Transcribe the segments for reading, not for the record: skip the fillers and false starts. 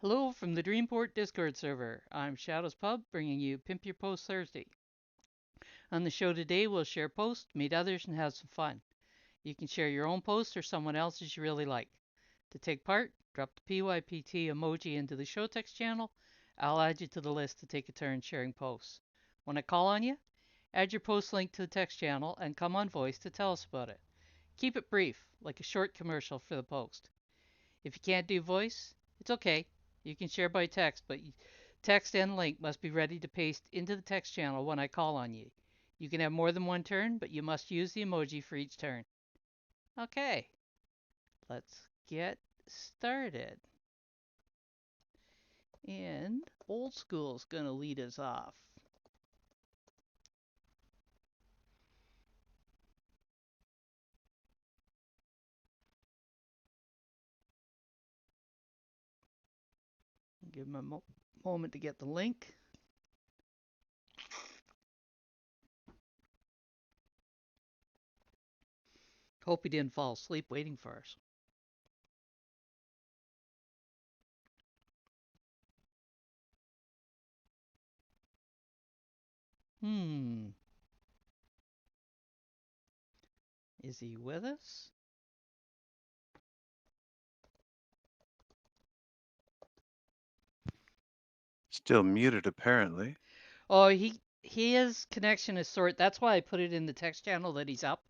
Hello from the Dreamport Discord server. I'm Shadows Pub, bringing you Pimp Your Post Thursday. On the show today, we'll share posts, meet others, and have some fun. You can share your own post or someone else's you really like. To take part, drop the PYPT emoji into the show text channel. I'll add you to the list to take a turn sharing posts. When I call on you, add your post link to the text channel and come on voice to tell us about it. Keep it brief, like a short commercial for the post. If you can't do voice, it's okay. You can share by text, but text and link must be ready to paste into the text channel when I call on you. You can have more than one turn, but you must use the emoji for each turn. Okay, let's get started. And Old School's gonna lead us off. Give him a moment to get the link. Hope he didn't fall asleep waiting for us. Hmm, is he with us? Still muted, apparently. Oh, his connection is short. That's why I put it in the text channel that he's up.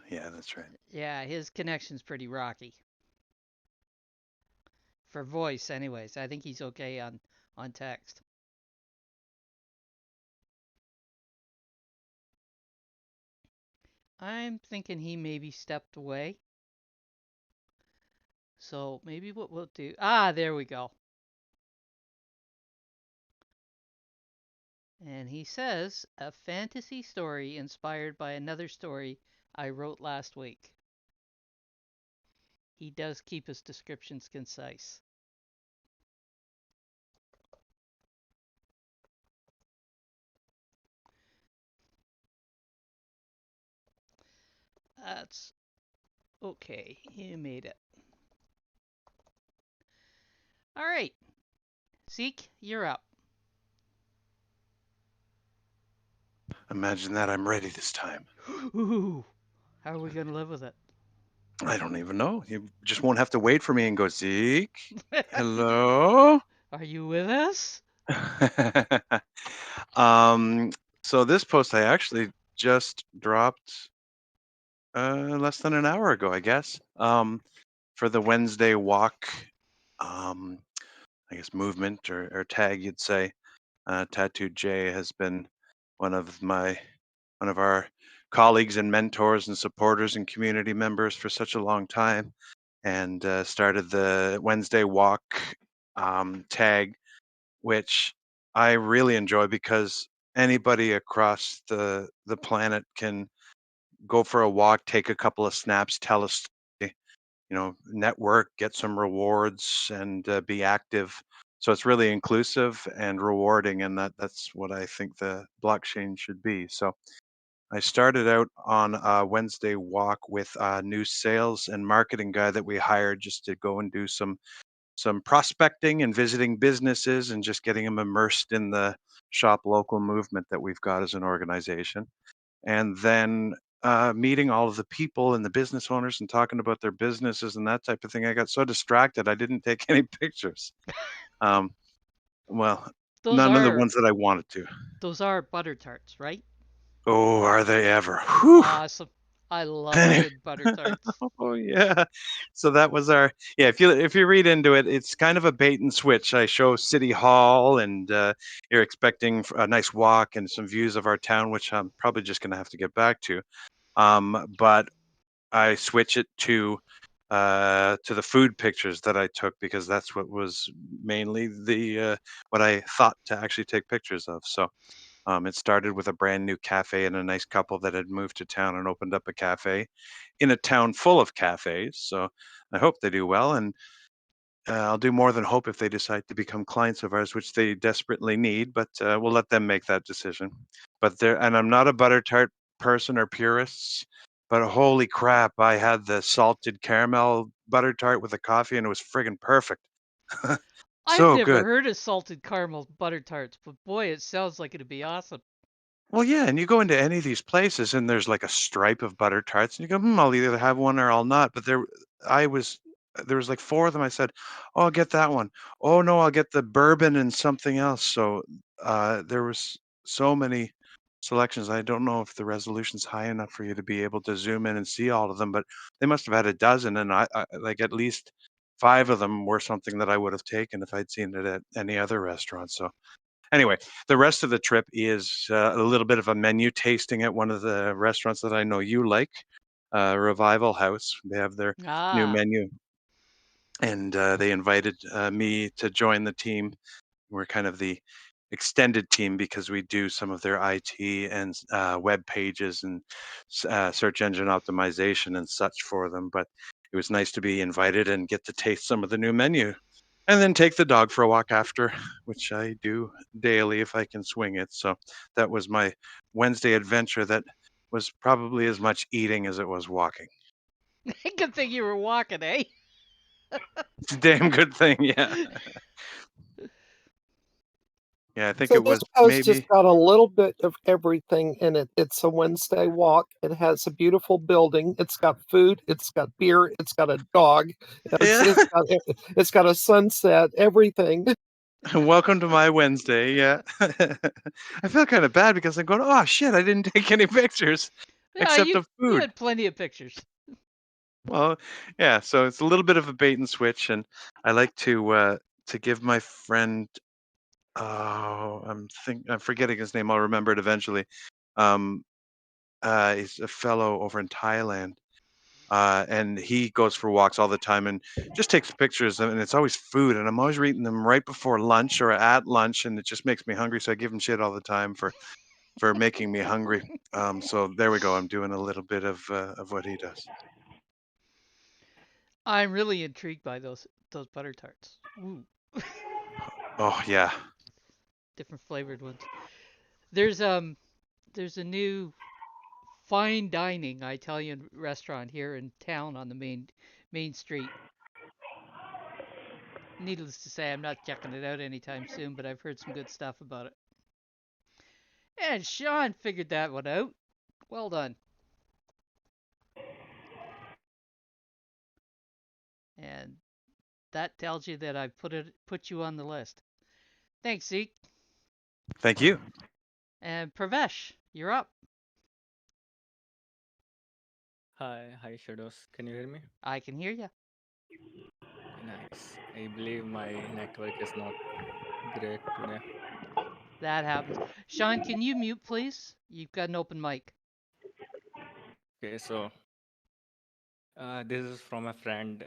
Yeah, that's right. Yeah, his connection's pretty rocky. For voice, anyways. I think he's okay on text. I'm thinking he maybe stepped away. So maybe what we'll do. Ah, there we go. And he says a fantasy story inspired by another story I wrote last week. He does keep his descriptions concise. That's okay. He made it. All right. Zeke, you're up. Imagine that I'm ready this time. Ooh, how are we going to live with it? I don't even know. You just won't have to wait for me and go, Zeke, hello? Are you with us? um, so this post I actually just dropped less than an hour ago, I guess, for the Wednesday walk, um, I guess movement or tag, you'd say. Tattooed J has been one of my one of our colleagues and mentors and supporters and community members for such a long time, and started the Wednesday walk tag, which I really enjoy because anybody across the planet can go for a walk, take a couple of snaps, tell us, network, get some rewards, and be active. So it's really inclusive and rewarding, and that's what I think the blockchain should be. So I started out on a Wednesday walk with a new sales and marketing guy that we hired just to go and do some prospecting and visiting businesses and just getting him immersed in the shop local movement that we've got as an organization. And then meeting all of the people and the business owners and talking about their businesses and that type of thing. I got so distracted I didn't take any pictures. Um, well, Those none of the are ones that I wanted to. those are butter tarts, right? Oh, are they ever? Whew. Awesome. I love a good butter tarts. Oh yeah. So that was our yeah, if you read into it, it's kind of a bait and switch. I show City Hall and you're expecting a nice walk and some views of our town, which I'm probably just gonna have to get back to. But I switch it to the food pictures that I took because that's what was mainly the what I thought to actually take pictures of. So it started with a brand new cafe and a nice couple that had moved to town and opened up a cafe in a town full of cafes. So I hope they do well, and I'll do more than hope if they decide to become clients of ours, which they desperately need. But we'll let them make that decision. But there, and I'm not a butter tart person or purists, but holy crap, I had the salted caramel butter tart with the coffee, and it was friggin' perfect. I've So never good. heard of salted caramel butter tarts, but boy, it sounds like it'd be awesome. Well, yeah, and you go into any of these places and there's like a stripe of butter tarts, and you go, I'll either have one or I'll not. But I was, there was like four of them. I said, oh, I'll get that one. Oh no, I'll get the bourbon and something else. So there was so many selections. I don't know if the resolution's high enough for you to be able to zoom in and see all of them, but they must have had a dozen, and I like at least five of them were something that I would have taken if I'd seen it at any other restaurant. So anyway, the rest of the trip is a little bit of a menu tasting at one of the restaurants that I know you like, Revival House. They have their new Ah, menu, and they invited me to join the team. We're kind of the extended team because we do some of their IT and web pages and search engine optimization and such for them. But it was nice to be invited and get to taste some of the new menu and then take the dog for a walk after, which I do daily if I can swing it. So that was my Wednesday adventure that was probably as much eating as it was walking. good thing you were walking, eh? It's a damn good thing. Yeah. Yeah. I think So it this was post has maybe. got a little bit of everything in it. It's a Wednesday walk. It has a beautiful building. It's got food. It's got beer. It's got a dog. It's Yeah. it's got it's got a sunset. Everything. Welcome to my Wednesday. Yeah. I feel kind of bad because I'm going, oh shit, I didn't take any pictures Yeah, except of you food. had plenty of pictures. Well, yeah, so it's a little bit of a bait and switch, and I like to give my friend, oh, I'm forgetting his name. I'll remember it eventually. Um he's a fellow over in Thailand. And he goes for walks all the time and just takes pictures, and it's always food, and I'm always eating them right before lunch or at lunch, and it just makes me hungry. So I give him shit all the time for making me hungry. So there we go. I'm doing a little bit of what he does. I'm really intrigued by those butter tarts. Ooh, Oh yeah. different flavored ones. There's um there's a new fine dining Italian restaurant here in town on the main street. Needless to say, I'm not checking it out anytime soon, but I've heard some good stuff about it. And Sean figured that one out. Well done. And that tells you that I've put you on the list. Thanks, Zeke. Thank you. And Pravesh, you're up. Hi, Shadows. Can you hear me? I can hear you. Okay, nice. I believe my network is not great today. That happens. Sean, can you mute, please? You've got an open mic. Okay, so this is from a friend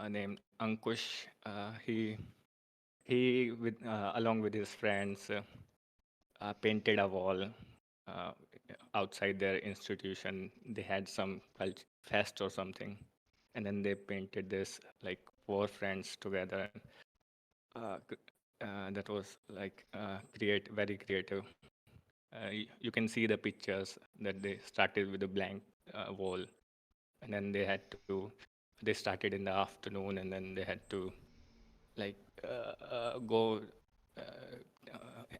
named Ankush. He with along with his friends painted a wall uh, outside their institution. They had some fest or something, and then they painted this like four friends together. That was like very creative. You can see the pictures that they started with a blank wall, and then they started in the afternoon, and then they had to like go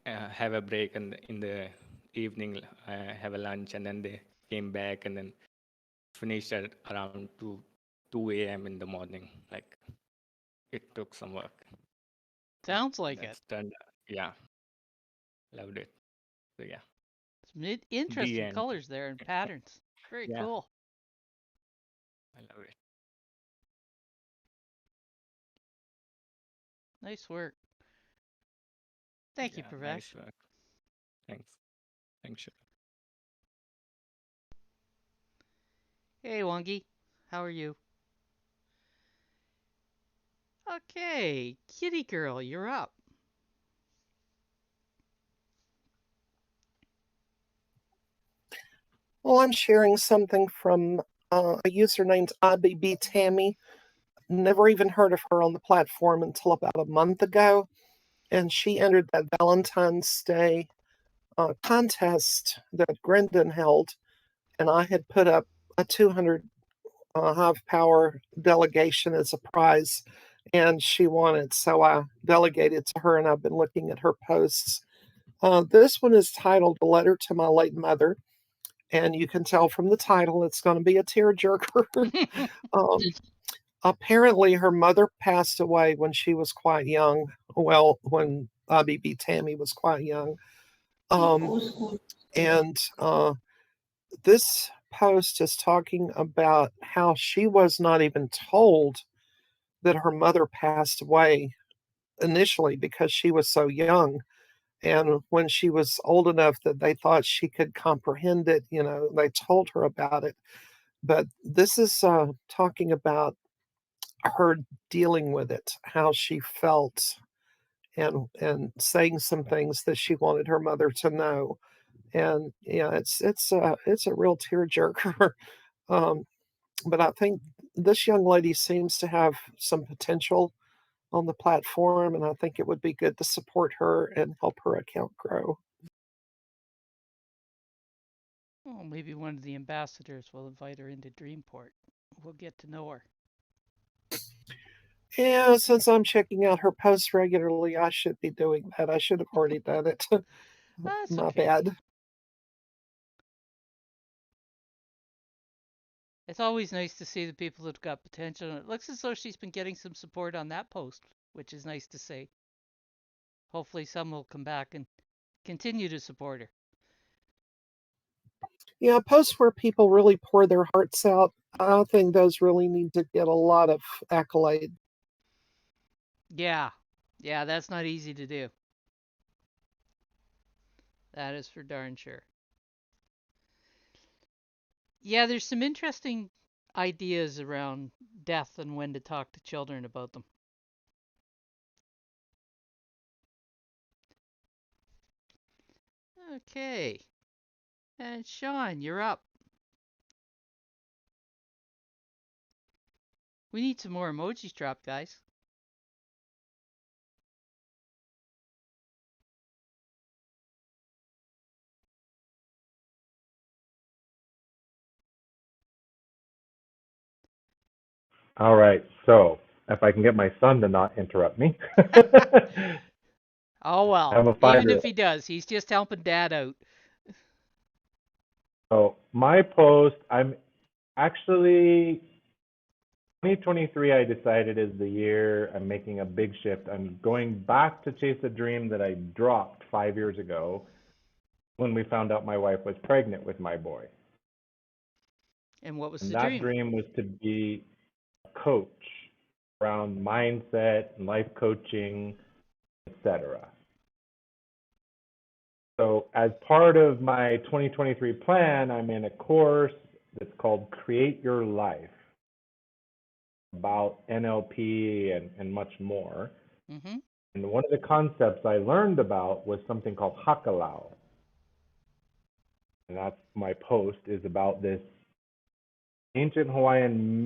have a break, and in the evening have a lunch, and then they came back, and then finished at around 2 a.m. in the morning. Like it took some work. Sounds like it. That's done. Yeah, loved it. So yeah, Some the interesting end. colors there and patterns. Very Yeah, cool. I love it. Nice work. Thank you, Yeah, nice Pravesh. work. Thanks. Thanks. Hey, Wangi. How are you? Okay, Kitty Girl, you're up. Well, I'm sharing something from a user named IBB Tammy. Never even heard of her on the platform until about a month ago, and she entered that Valentine's Day contest that Grendon held, and I had put up a 200 hive power delegation as a prize. and she wanted, so I delegated to her, and I've been looking at her posts. This one is titled "A Letter to My Late Mother," and you can tell from the title it's going to be a tearjerker. um, Apparently, her mother passed away when she was quite young. Well, when BB Tammy was quite young. Um, and This post is talking about how she was not even told that her mother passed away initially because she was so young. And when she was old enough that they thought she could comprehend it, they told her about it. But this is talking about her dealing with it, how she felt, and saying some things that she wanted her mother to know. And yeah, it's a real tearjerker. um, but I think this young lady seems to have some potential on the platform, and I think it would be good to support her and help her account grow. Well, maybe one of the ambassadors will invite her into Dreamport. We'll get to know her. Yeah, since I'm checking out her posts regularly, I should be doing that. I should have already done it. That's My okay. bad. It's always nice to see the people that've got potential, and it looks as though she's been getting some support on that post, which is nice to see. Hopefully, some will come back and continue to support her. Yeah, posts where people really pour their hearts out, I think those really need to get a lot of accolade. Yeah, yeah, that's not easy to do. That is for darn sure. Yeah, there's some interesting ideas around death and when to talk to children about them. Okay, and Sean, you're up. We need some more emojis dropped, guys. All right. So if I can get my son to not interrupt me. Oh I well, have a even if 5-year-old. he does, he's just helping dad out. So my post, I'm actually 2023. I decided is the year I'm making a big shift. I'm going back to chase a dream that I dropped 5 years ago when we found out my wife was pregnant with my boy. And what was And the that dream? dream was to be a coach around mindset and life coaching, etc. So as part of my 2023 plan, I'm in a course that's called Create Your Life about NLP and much more. Mm-hmm. And one of the concepts I learned about was something called Hakalau. And that's my post is about this ancient Hawaiian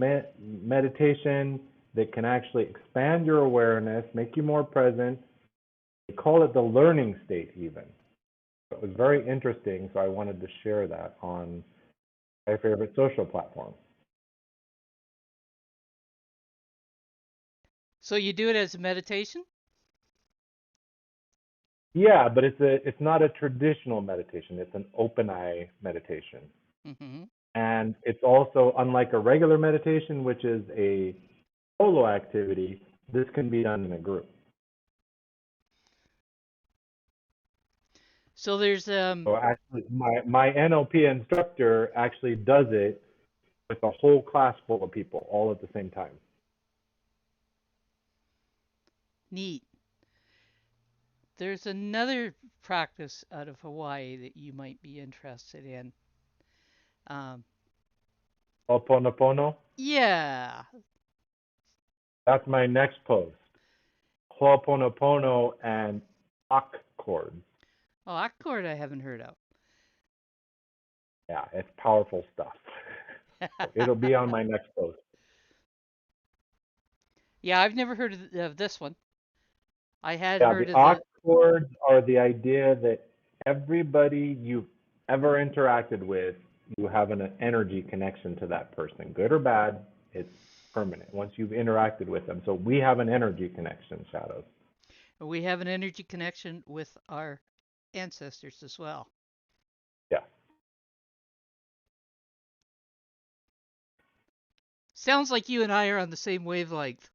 meditation that can actually expand your awareness, make you more present. They call it the learning state even. It was very interesting, so I wanted to share that on my favorite social platform. So you do it as a meditation? Yeah, but it's not a traditional meditation. It's an open eye meditation. Mm-hmm. And it's also unlike a regular meditation, which is a solo activity, this can be done in a group. So there's So actually my NLP instructor actually does it with a whole class full of people all at the same time. neat. There's another practice out of Hawaii that you might be interested in. Um, Ho'oponopono, yeah. that's my next post. Ho'oponopono and Ak chords. Oh, Accord I haven't heard of. Yeah, it's powerful stuff. So it'll be on my next post. Yeah, I've never heard of this one. I had Yeah, heard the of aux the. chords are the idea that everybody you've ever interacted with, you have an energy connection to that person, good or bad. It's permanent once you've interacted with them. So we have an energy connection, Shadows. We have an energy connection with our ancestors as well. Yeah. Sounds like you and I are on the same wavelength.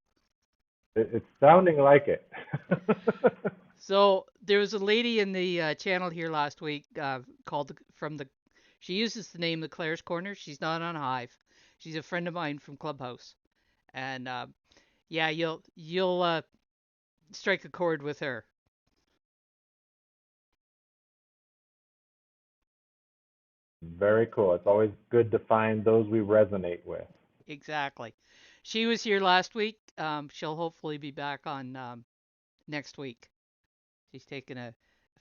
It's sounding like it. So there was a lady in the channel here last week called from the. She uses the name the Claire's Corner. She's not on Hive. She's a friend of mine from Clubhouse, and yeah, you'll strike a chord with her. Very cool. It's always good to find those we resonate with. Exactly. She was here last week. She'll hopefully be back on next week. She's taking a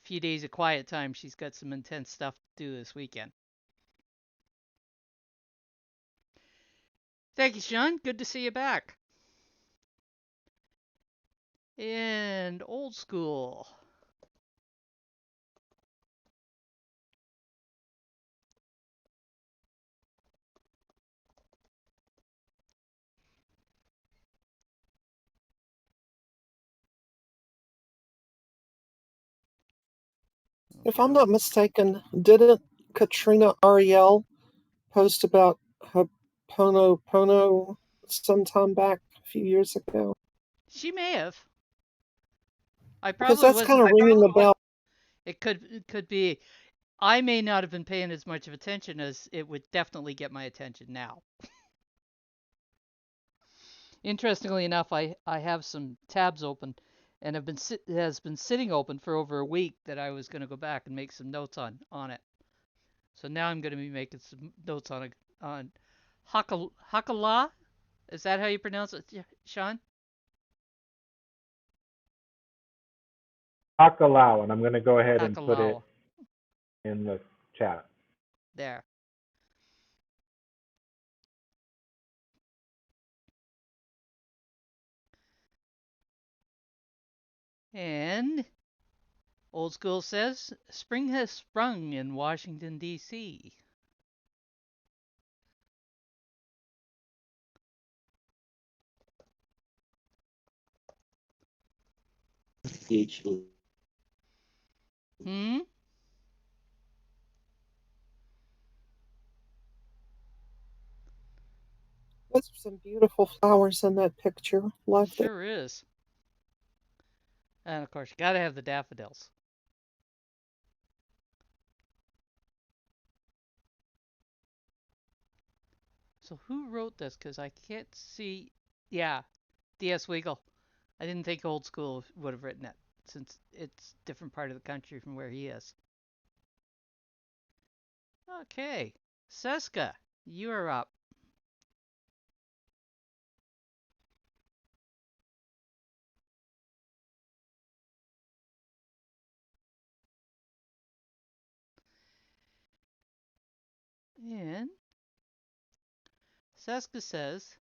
few days of quiet time. She's got some intense stuff to do this weekend. Thank you, Sean. Good to see you back. And old school. If I'm not mistaken, didn't Katrina Ariel post about Ho'oponopono sometime back a few years ago? She may have. I Because probably that's kind wasn't. of ringing a bell. It could be. I may not have been paying as much of attention as it would definitely get my attention now. Interestingly enough, I have some tabs open, and has been sitting open for over a week that I was going to go back and make some notes on it. So now I'm going to be making some notes on Hakala. Is that how you pronounce it, Sean? Hakalau, and I'm going to go ahead and put it Hakalau. in the chat. There. And Old School says spring has sprung in Washington, D.C. Hmm? Those are some beautiful flowers in that picture. Love that. Sure is. And of course, you gotta have the daffodils. So who wrote this? Because I can't see. Yeah, D.S. Weigel. I didn't think Old School would have written it, since it's a different part of the country from where he is. Okay, Seska, you are up. And Seska says,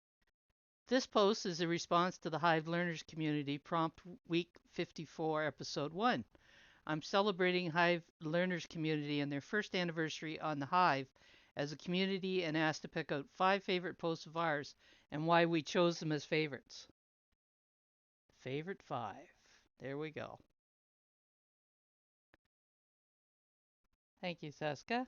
this post is a response to the Hive Learners Community Prompt Week 54, Episode 1. I'm celebrating Hive Learners Community and their first anniversary on the Hive as a community and asked to pick out 5 favorite posts of ours and why we chose them as favorites. Favorite 5. There we go. Thank you, Seska.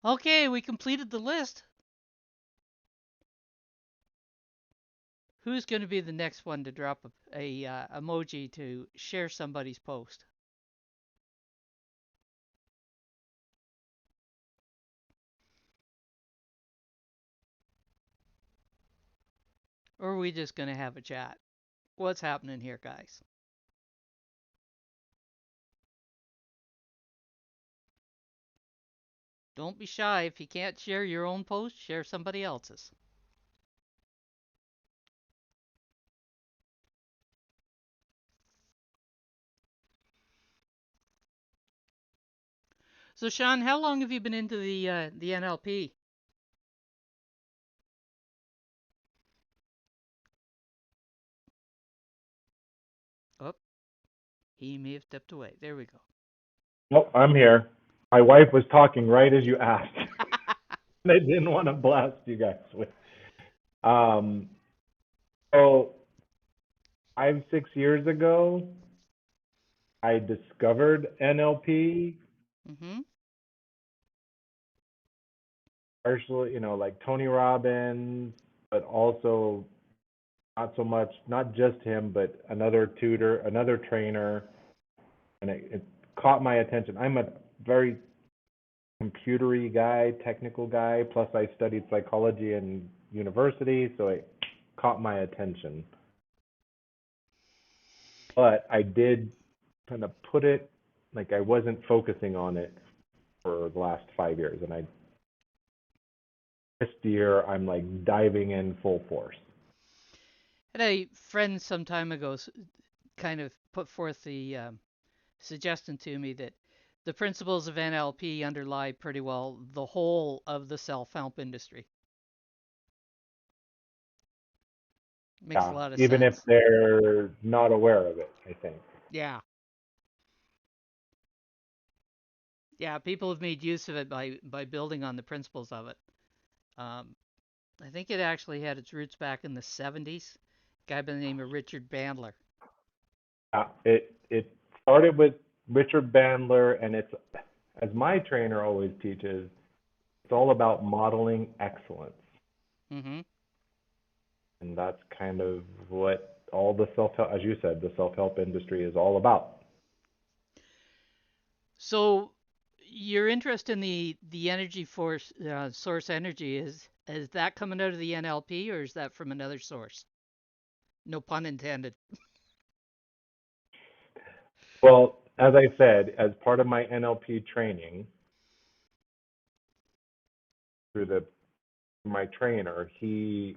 Okay, we completed the list. Who's going to be the next one to drop a emoji to share somebody's post? Or are we just going to have a chat? What's happening here, guys? Don't be shy. If you can't share your own post, share somebody else's. So, Sean, how long have you been into the NLP? Oh, He may have stepped away. There we go. Nope, I'm here. My wife was talking right as you asked. I didn't want to blast you guys with. Um, so 6 years ago, I discovered NLP. Mm-hmm. Partially, like Tony Robbins, but also not so much, not just him, but another tutor, another trainer, and it caught my attention. I'm a very computery guy, technical guy, plus I studied psychology in university, so it caught my attention. But I did kind of put it, like I wasn't focusing on it for the last 5 years, and this year I'm like diving in full force. And a friend some time ago kind of put forth the suggestion to me that the principles of NLP underlie pretty well the whole of the self-help industry. Makes a Yeah, lot of even if sense. they're not aware of it, I think. Yeah. Yeah, people have made use of it by building on the principles of it. Um, I think it actually had its roots back in the 70s. A guy by the name of Richard Bandler. It started with Richard Bandler, and it's, as my trainer always teaches, it's all about modeling excellence. Mm-hmm. And that's kind of what all the self-help, as you said, the self-help industry is all about. So your interest in the energy force source energy is that coming out of the NLP or is that from another source? No pun intended. Well, as I said, as part of my NLP training, through my trainer, he,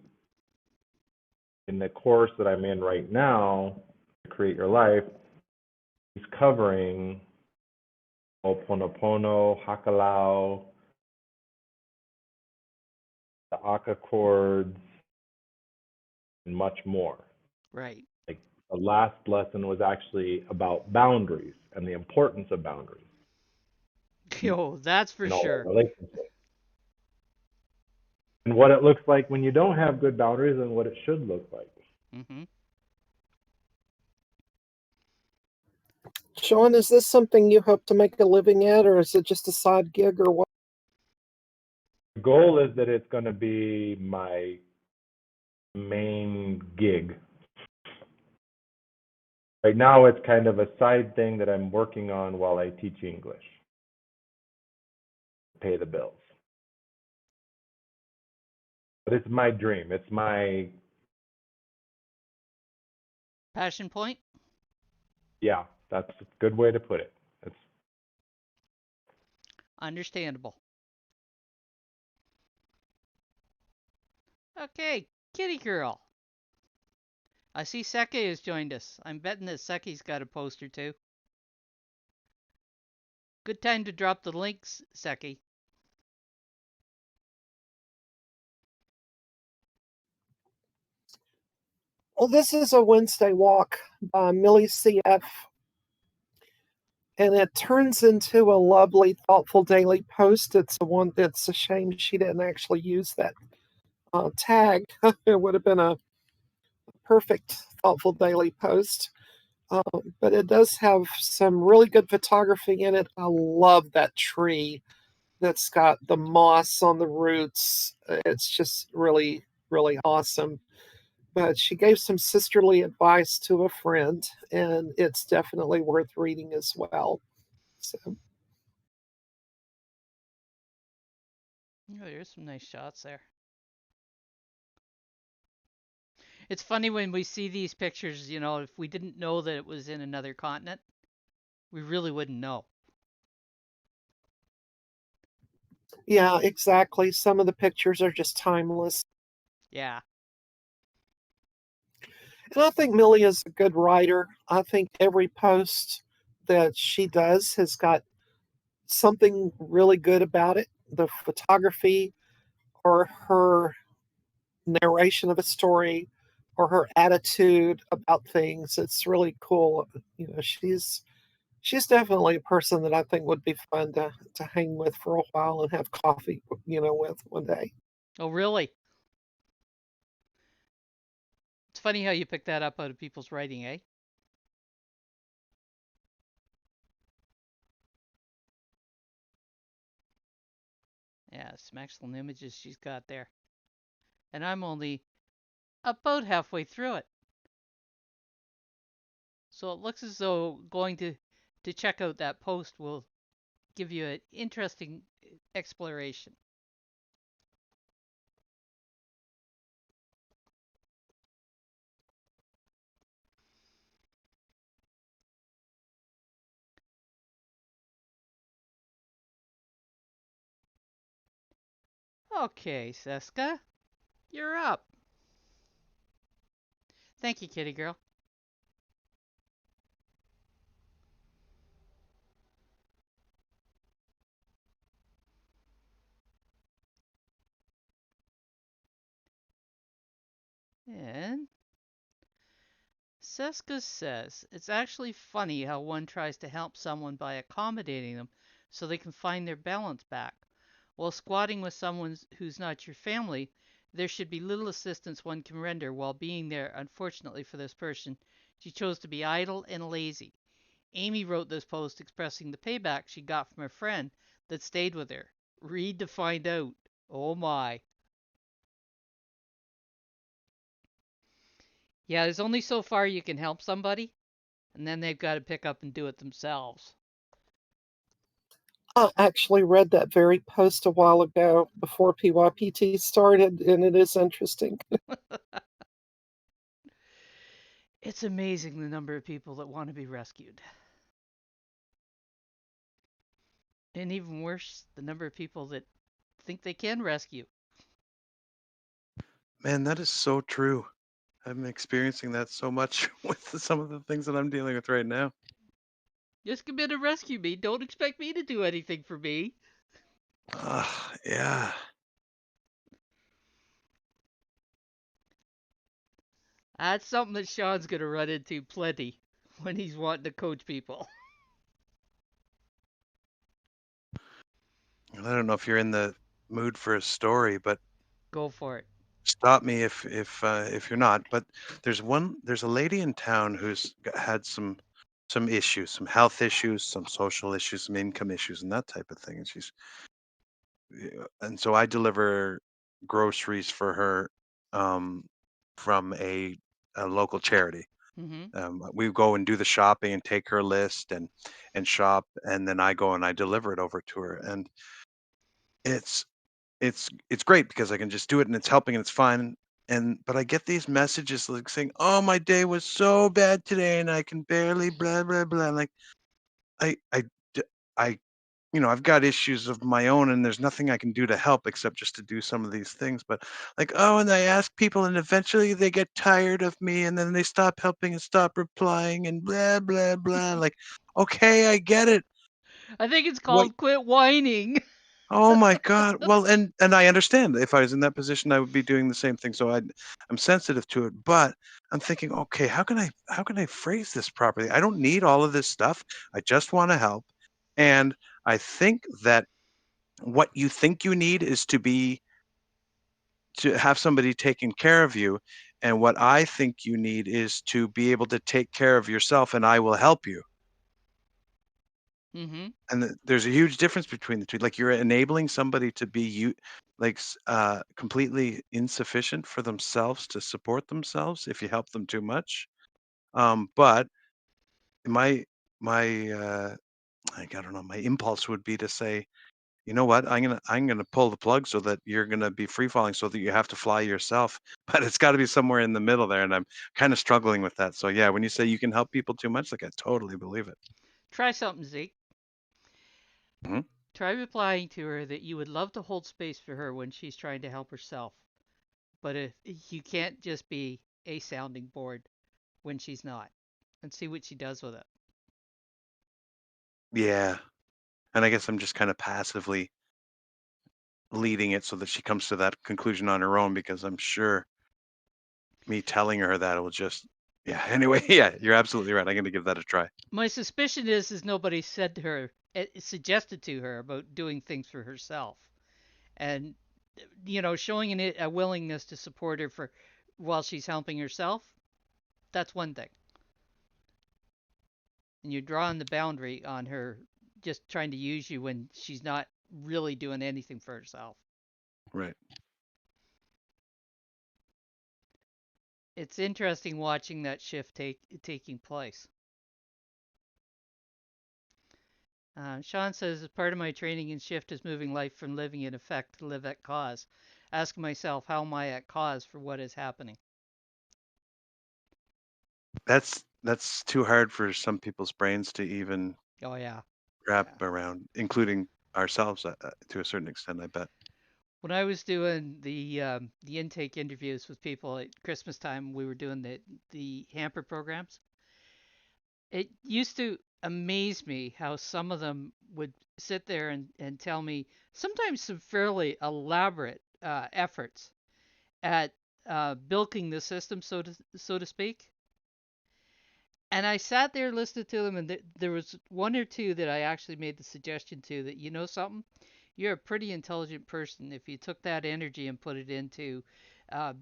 in the course that I'm in right now, Create Your Life, he's covering Ho'oponopono, Hakalau, the Aka chords, and much more. Right. Like the last lesson was actually about boundaries and the importance of boundaries Yo, that's for in all sure. our relationships. And what it looks like when you don't have good boundaries and what it should look like. Mm-hmm. Sean, is this something you hope to make a living at, or is it just a side gig, or what? The goal is that it's going to be my main gig. Right now, it's kind of a side thing that I'm working on while I teach English, pay the bills. But it's my dream. It's my, Passion point? yeah, that's a good way to put it. It's, Understandable. Okay, kitty girl. I see Seki has joined us. I'm betting that Seki's got a post or two. Good time to drop the links, Seki. Well, this is a Wednesday walk by Millie CF, and it turns into a lovely, thoughtful daily post. It's a shame she didn't actually use that tag. It would have been a perfect, thoughtful daily post. But it does have some really good photography in it. I love that tree that's got the moss on the roots. It's just really, really awesome. But she gave some sisterly advice to a friend, and it's definitely worth reading as well. So, Oh, there's some nice shots there. It's funny when we see these pictures, if we didn't know that it was in another continent, we really wouldn't know. yeah, exactly. Some of the pictures are just timeless. Yeah. And I think Millie is a good writer. I think every post that she does has got something really good about it. The photography or her narration of a story or her attitude about things. It's really cool. She's definitely a person that I think would be fun to hang with for a while and have coffee, with one day. Oh, really? It's funny how you pick that up out of people's writing, eh? Yeah, some excellent images she's got there. And I'm only about halfway through it. So it looks as though going to check out that post will give you an interesting exploration. Okay, Seska, you're up. Thank you, kitty girl. And Seska says it's actually funny how one tries to help someone by accommodating them so they can find their balance back. While squatting with someone who's not your family, there should be little assistance one can render while being there. Unfortunately for this person, she chose to be idle and lazy. Amy wrote this post expressing the payback she got from a friend that stayed with her. Read to find out. Oh my. Yeah, there's only so far you can help somebody, and then they've got to pick up and do it themselves. I actually read that very post a while ago before PYPT started, and it is interesting. It's amazing the number of people that want to be rescued. And even worse, the number of people that think they can rescue. Man, that is so true. I'm experiencing that so much with some of the things that I'm dealing with right now. Just come in and rescue me. Don't expect me to do anything for me. Yeah. That's something that Sean's going to run into plenty when he's wanting to coach people. I don't know if you're in the mood for a story, but Go for it. stop me if you're not. But there's a lady in town who's had some issues, some health issues, some social issues, some income issues, and that type of thing. And and so I deliver groceries for her um, from a local charity. Mm-hmm. We go and do the shopping and take her list and shop, and then I go and I deliver it over to her. And it's it's great because I can just do it and it's helping and it's fine. And but I get these messages like saying, "Oh, my day was so bad today, and I can barely blah blah blah." Like I I d- I I've got issues of my own, and there's nothing I can do to help except just to do some of these things. But like, oh, and I ask people, and eventually they get tired of me, and then they stop helping and stop replying, and blah blah blah. Like, okay, I get it. I think it's What? called quit whining. Oh my God. Well, and I understand if I was in that position, I would be doing the same thing. So I'm sensitive to it, but I'm thinking, okay, how can I phrase this properly? I don't need all of this stuff. I just want to help. And I think that what you think you need is to have somebody taking care of you. And what I think you need is to be able to take care of yourself, and I will help you. Mm-hmm. And there's a huge difference between the two. Like you're enabling somebody to be completely insufficient for themselves to support themselves if you help them too much. But my my like, I don't know, my impulse would be to say, you know what, I'm gonna pull the plug so that you're gonna be free falling so that you have to fly yourself. But it's got to be somewhere in the middle there, and I'm kind of struggling with that. So yeah, when you say you can help people too much, like I totally believe it. Try something, Zeke. Mhm. Try replying to her that you would love to hold space for her when she's trying to help herself. But if you can't just be a sounding board when she's not, and see what she does with it. Yeah, and I guess I'm just kind of passively leading it so that she comes to that conclusion on her own because I'm sure me telling her that will just, yeah. Anyway, yeah, you're absolutely right. I'm going to give that a try. My suspicion is nobody said to her, suggested to her about doing things for herself, and showing a willingness to support her for while she's helping herself. That's one thing, and you're drawing the boundary on her, just trying to use you when she's not really doing anything for herself. Right. It's interesting watching that shift taking place. Sean says, as part of my training in shift is moving life from living in effect to live at cause. Asking myself, how am I at cause for what is happening? That's too hard for some people's brains to even Oh yeah, wrap yeah. around, including ourselves to a certain extent, I bet. When I was doing the intake interviews with people at Christmas time, we were doing the hamper programs. It used to amaze me how some of them would sit there and tell me sometimes some fairly elaborate efforts at bilking the system, so to speak. And I sat there listening to them, and there was one or two that I actually made the suggestion to that, you know something, you're a pretty intelligent person. If you took that energy and put it into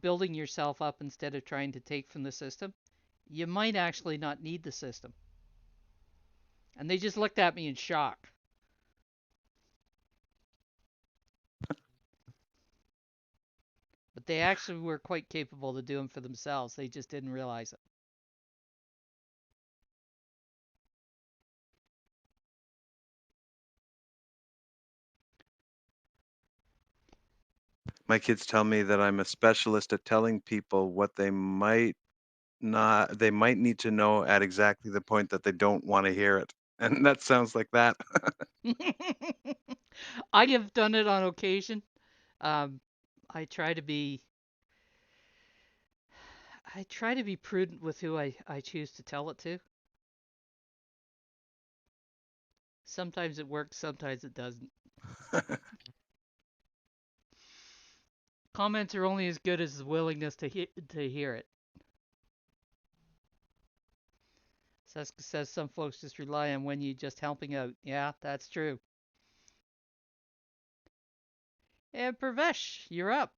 building yourself up instead of trying to take from the system, you might actually not need the system. And they just looked at me in shock. But they actually were quite capable to do them for themselves. They just didn't realize it. My kids tell me that I'm a specialist at telling people what they might need to know at exactly the point that they don't want to hear it. And that sounds like that. I have done it on occasion. Um, I try to be I try to be prudent with who I choose to tell it to. Sometimes it works, sometimes it doesn't. Comments are only as good as the willingness to hear it. Seska says some folks just rely on when you just helping out. Yeah, that's true. And Pravesh, you're up.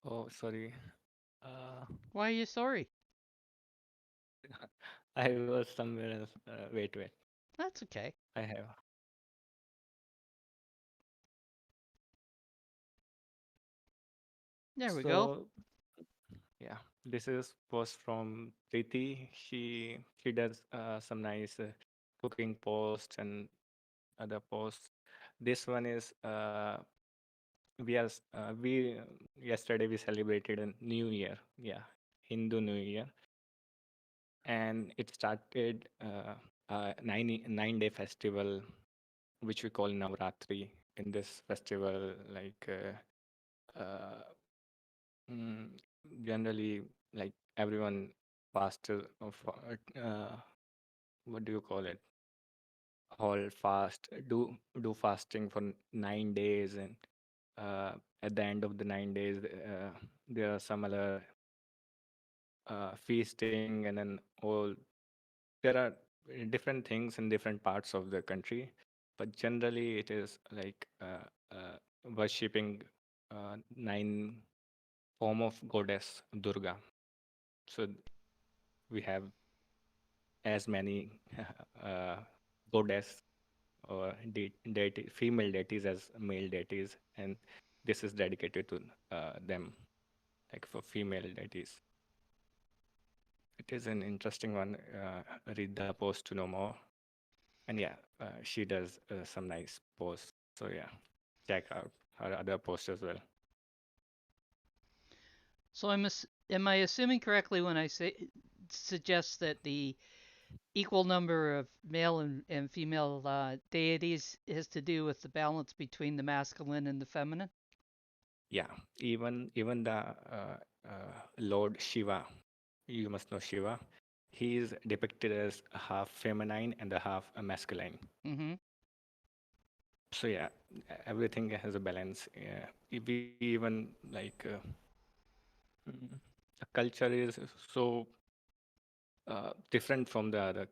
Oh, sorry. Uh, Why are you sorry? I was somewhere else. Wait. That's okay. I have. There we go. So yeah, this is post from Preeti. She does some nice cooking posts and other posts. This one is we yesterday we celebrated a New Year. Yeah, Hindu New Year, and it started a 9-day festival which we call Navratri. In this festival, like mm, generally, like everyone fasts of what do you call it? Whole fast, do fasting for 9 days, and at the end of the 9 days, there are some other feasting, and then all there are different things in different parts of the country, but generally it is like worshipping nine form of goddess Durga. So we have as many uh, goddess or deity, female deities as male deities, and this is dedicated to them, like for female deities. It is an interesting one. Read the post to know more. And yeah, she does some nice posts. So yeah, check out her other posts as well. So am I assuming correctly when I say suggest that the equal number of male and female deities has to do with the balance between the masculine and the feminine? Yeah, even the Lord Shiva, you must know Shiva. He is depicted as half feminine and a half masculine. Mm-hmm. So yeah, everything has a balance. We even like mm, the culture is so different from the other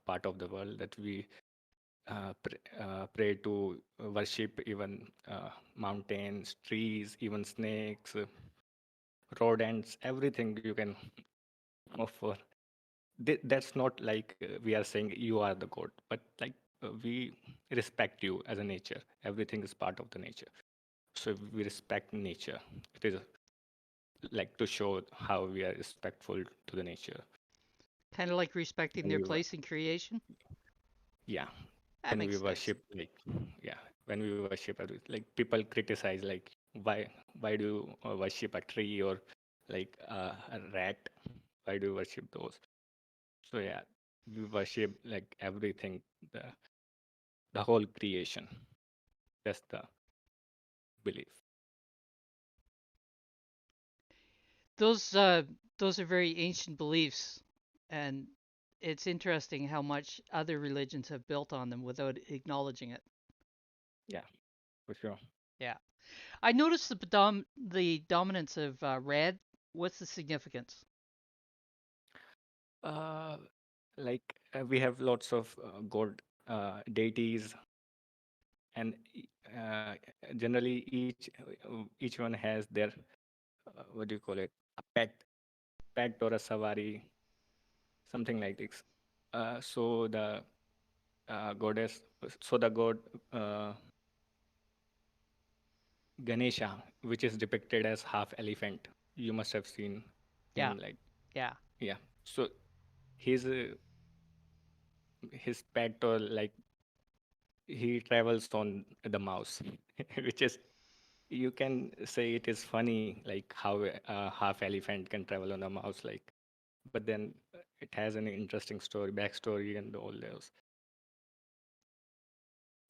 part of the world that we pray to worship even mountains, trees, even snakes, rodents, everything you can offer. That's not like we are saying you are the god, but like we respect you as a nature. Everything is part of the nature. So we respect nature. It is like to show how we are respectful to the nature. Kind of like respecting When their we, place in creation. yeah, That when we makes sense. worship, like, yeah, when we worship, like people criticize, like, why do you worship a tree or like a rat? Why do you worship those? So yeah, we worship like everything, the the whole creation. That's the belief. Those uh, those are very ancient beliefs, and it's interesting how much other religions have built on them without acknowledging it. Yeah, for sure. Yeah, I noticed the dominance of red. What's the significance? Uh, like we have lots of god deities, and generally each one has their what do you call it, a pet or a savari, something like this. So the goddess, so the god uh, Ganesha, which is depicted as half elephant, you must have seen Yeah, him, like, yeah. yeah. So his his pet, or like, he travels on the mouse, which is, you can say it is funny, like how a half elephant can travel on a mouse, like, but then it has an interesting story, backstory, and all those.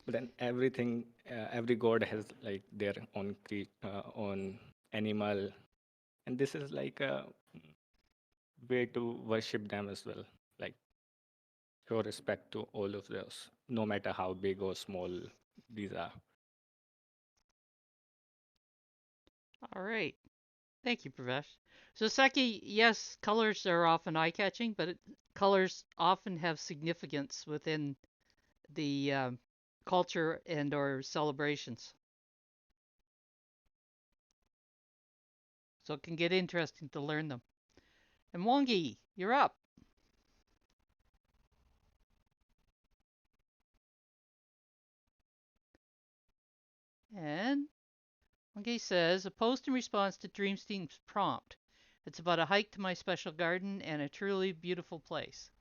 But then everything, every god has like their own own animal, and this is like a way to worship them as well, like show respect to all of those, no matter how big or small these are. All right. Thank you, Pravesh. So, Seki, yes, colors are often eye-catching, but colors often have significance within the culture and or celebrations. So it can get interesting to learn them. And Wongi, you're up. And Wongi says, a post in response to Dreamstein's prompt. It's about a hike to my special garden and a truly beautiful place.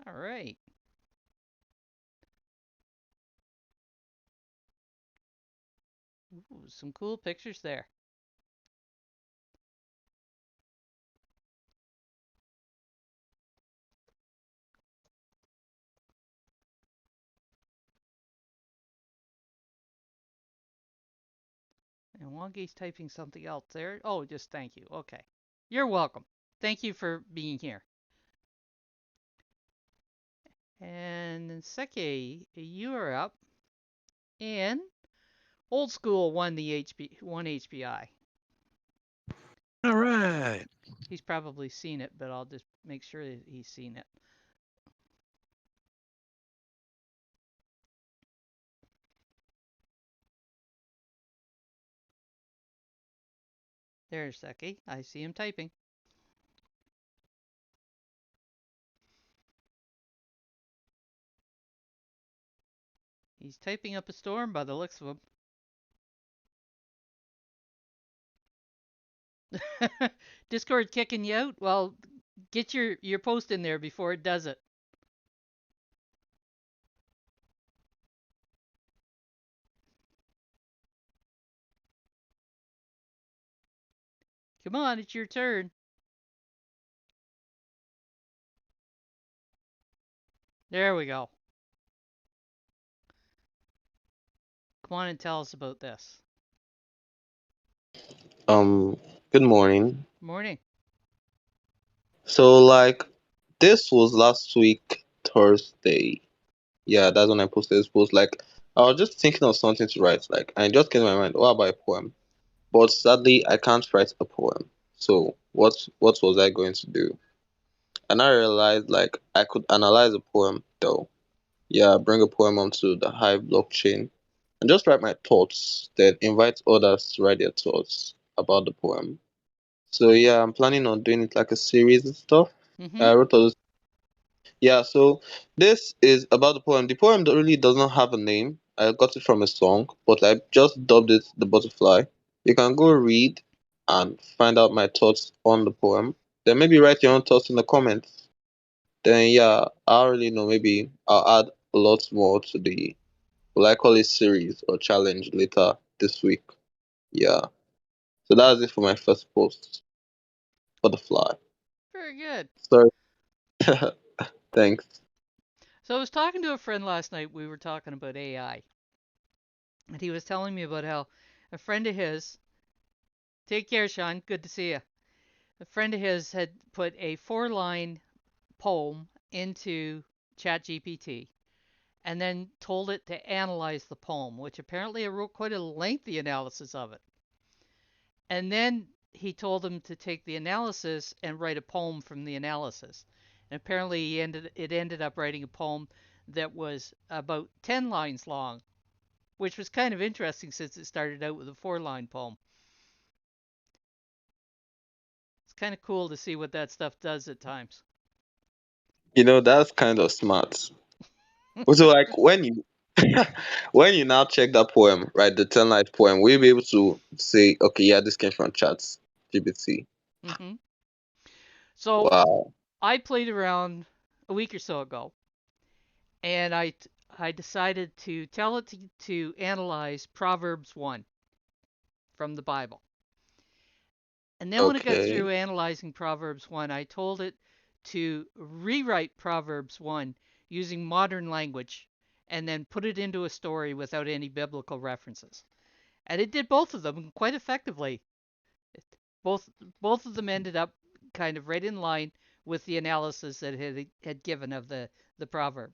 All right. Ooh, some cool pictures there. And Wongi's typing something else there. Oh, just thank you. Okay. You're welcome. Thank you for being here. And Seki, you are up. And Old School won HBI. All right. He's probably seen it, but I'll just make sure that he's seen it. There's Seki. I see him typing. He's typing up a storm by the looks of him. Discord kicking you out? Well, get your post in there before it does it. Come on, it's your turn. There we go. Come on and tell us about this. Um, Good morning. Morning. So, like, this was last week, Thursday. Yeah, that's when I posted this post. Like, I was just thinking of something to write. Like, and it just came to my mind, what about a poem? But sadly, I can't write a poem. So what was I going to do? And I realized like I could analyze a poem though. Yeah, bring a poem onto the Hive blockchain and just write my thoughts, then invite others to write their thoughts about the poem. So yeah, I'm planning on doing it like a series and stuff. Mm-hmm. I wrote all this. Yeah, so this is about the poem. The poem really does not have a name. I got it from a song, but I just dubbed it The Butterfly. You can go read and find out my thoughts on the poem. Then maybe write your own thoughts in the comments. Then yeah, I already know, maybe I'll add a lot more to the, will I call it series or challenge later this week. Yeah. So that's it for my first post. Butterfly. Very good. Sorry. Thanks. So I was talking to a friend last night. We were talking about AI, and he was telling me about how a friend of his, take care, Sean, good to see you. A friend of his had put a 4-line poem into ChatGPT and then told it to analyze the poem, which apparently it wrote quite a lengthy analysis of it. And then he told him to take the analysis and write a poem from the analysis. And apparently it ended up writing a poem that was about 10 lines long, which was kind of interesting since it started out with a 4-line poem. It's kind of cool to see what that stuff does at times. That's kind of smart. So like when you when you now check that poem, right, the 10 light poem, will you be able to say, okay, yeah, this came from Chat GBT? Hmm. So Wow. I played around a week or so ago, and I decided to tell it to analyze Proverbs 1 from the Bible. And then when it got Okay. through analyzing Proverbs 1, I told it to rewrite Proverbs 1 using modern language and then put it into a story without any biblical references. And it did both of them quite effectively. Both both of them ended up kind of right in line with the analysis that it had given of the proverb.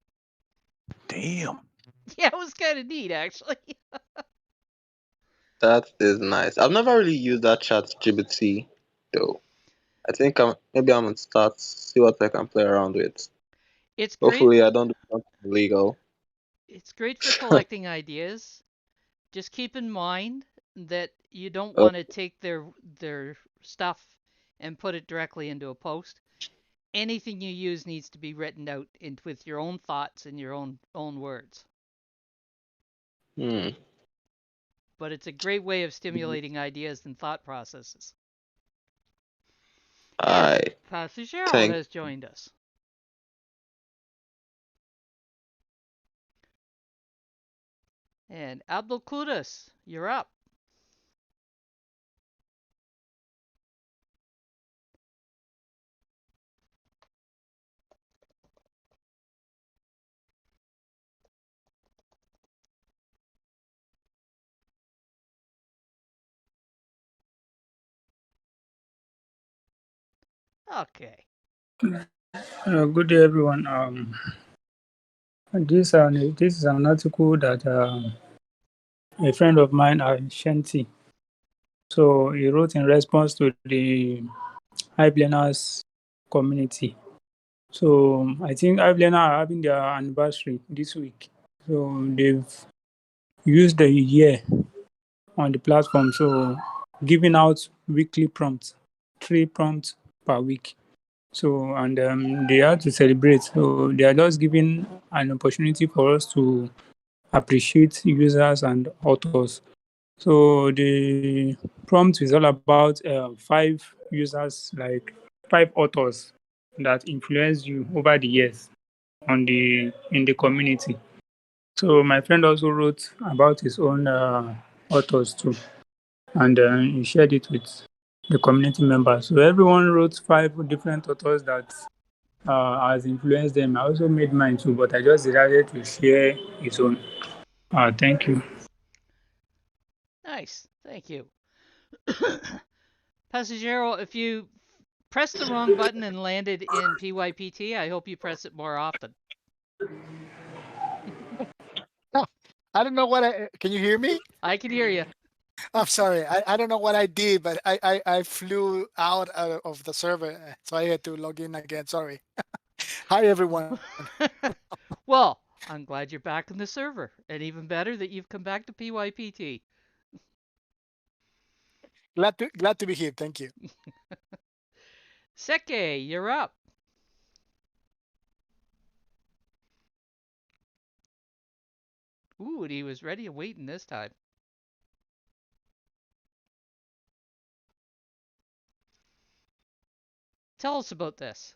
Damn. Yeah, it was kind of neat actually. That is nice. I've never really used that Chat GBT though. I think I'm gonna start see what I can play around with. It's great. Hopefully I don't do something illegal. It's great for collecting ideas. Just keep in mind that you don't Oh, want to take their stuff and put it directly into a post. Anything you use needs to be written out with your own thoughts and your own words. hmm. But it's a great way of stimulating ideas and thought processes. And I Pastor Cheryl think has joined us. And Abdul Quddus, you're up. Okay. Good day, everyone. This is an article that a friend of mine, Shanti, so he wrote in response to the Hive Learners community. So I think Hive Learners are having their anniversary this week. So they've used a year on the platform, so giving out weekly prompts, 3 prompts per week. So, and they had to celebrate. So, they are just giving an opportunity for us to appreciate users and authors. So, the prompt is all about 5 users, like 5 authors that influenced you over the years in the community. So, my friend also wrote about his own authors too, and he shared it with the community members. So, everyone wrote 5 different authors that has influenced them. I also made mine too, but I just decided to share his own. Thank you. Nice. Thank you. Pastor Cheryl, if you pressed the wrong button and landed in PYPT, I hope you press it more often. I don't know what I can you hear me? I can hear you. I'm sorry. I don't know what I did, but I flew out of the server, so I had to log in again. Sorry. Hi everyone. Well, I'm glad you're back in the server, and even better that you've come back to PYPT. Glad to be here. Thank you. Seke, you're up. Ooh, and he was ready and waiting this time. Tell us about this.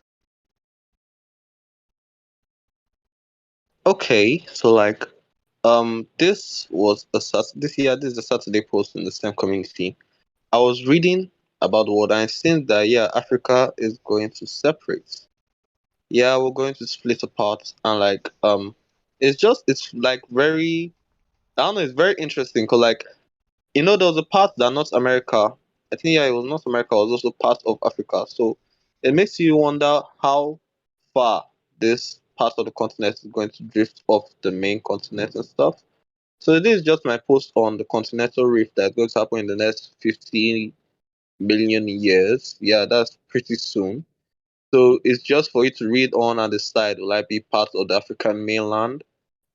Okay, so like this was this is a Saturday post in the STEM community. I was reading about the world and it seems that yeah, Africa is going to separate. Yeah, we're going to split apart and like it's like very I don't know, it's very interesting because like there was a part that North America, I think yeah, it was North America was also part of Africa. So it makes you wonder how far this part of the continent is going to drift off the main continent and stuff. So this is just my post on the continental rift that's going to happen in the next 15 million years. Yeah, that's pretty soon. So it's just for you to read on and decide will I be part of the African mainland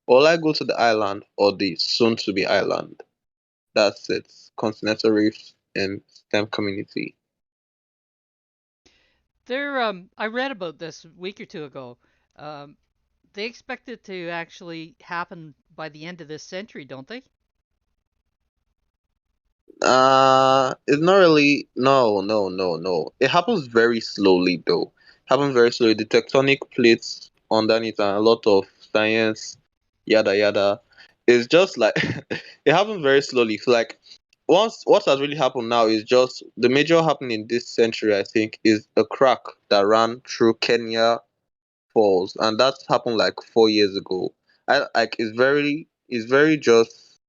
or will I go to the island or the soon to be island? That's it. Continental rift and STEM community. I read about this a week or two ago. Um, they expect it to actually happen by the end of this century, don't they? It's not really. No, no, no, no. It happens very slowly, though. Happens very slowly. The tectonic plates underneath and a lot of science, yada yada. It's just like it happens very slowly. So like, once what has really happened now is just the major happening this century. I think is a crack that ran through Kenya Falls, and that's happened like 4 years ago. I like it's very just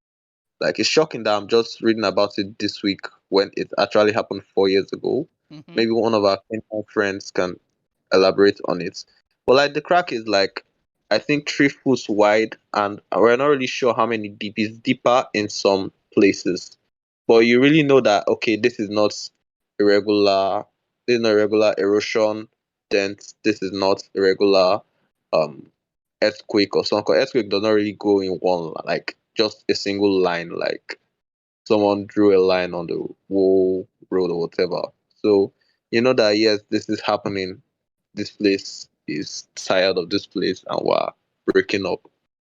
like it's shocking that I'm just reading about it this week when it actually happened 4 years ago. Mm-hmm. Maybe one of our Kenyan friends can elaborate on it. But like the crack is like I think 3 foot wide, and we're not really sure how many deep. It's deeper in some places, but you really know that okay, this is not irregular. This is not irregular erosion. Then this is not irregular um earthquake or something. 'Cause earthquake does not really go in one like just a single line like someone drew a line on the wall road or whatever. So you know that yes, this is happening. This place is tired of this place and we're breaking up.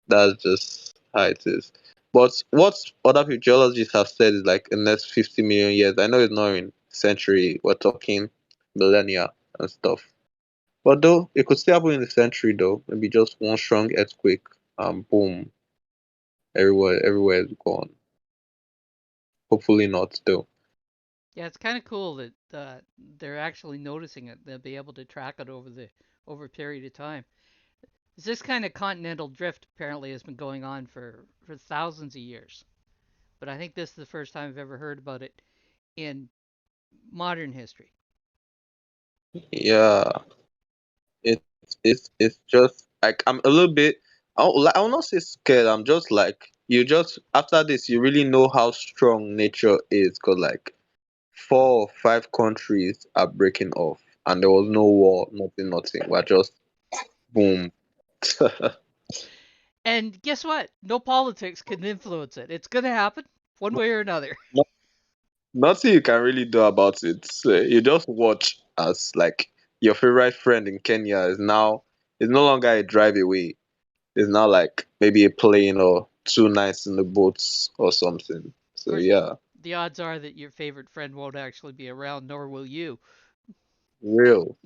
That's just how it is. But what other geologists have said is like in the next 50 million years. I know it's not in century. We're talking millennia and stuff. But though it could still happen in the century though. Maybe just one strong earthquake and boom, everywhere is gone. Hopefully not though. Yeah, it's kind of cool that they're actually noticing it. They'll be able to track it over a period of time. This kind of continental drift apparently has been going on for thousands of years, but I think this is the first time I've ever heard about it in modern history. Yeah, it's just like I'm a little bit. I'll not say scared. I'm just like you. Just after this, you really know how strong nature is. Cause like 4 or 5 countries are breaking off, and there was no war, nothing, nothing. We're just boom. And guess what? No politics can influence it. It's going to happen one way or another. No- Nothing you can really do about it. So you just watch as like your favorite friend in Kenya is no longer a drive away. It's now like maybe a plane or 2 nights in the boats or something. Of So course, yeah, the odds are that your favorite friend won't actually be around, nor will you. real.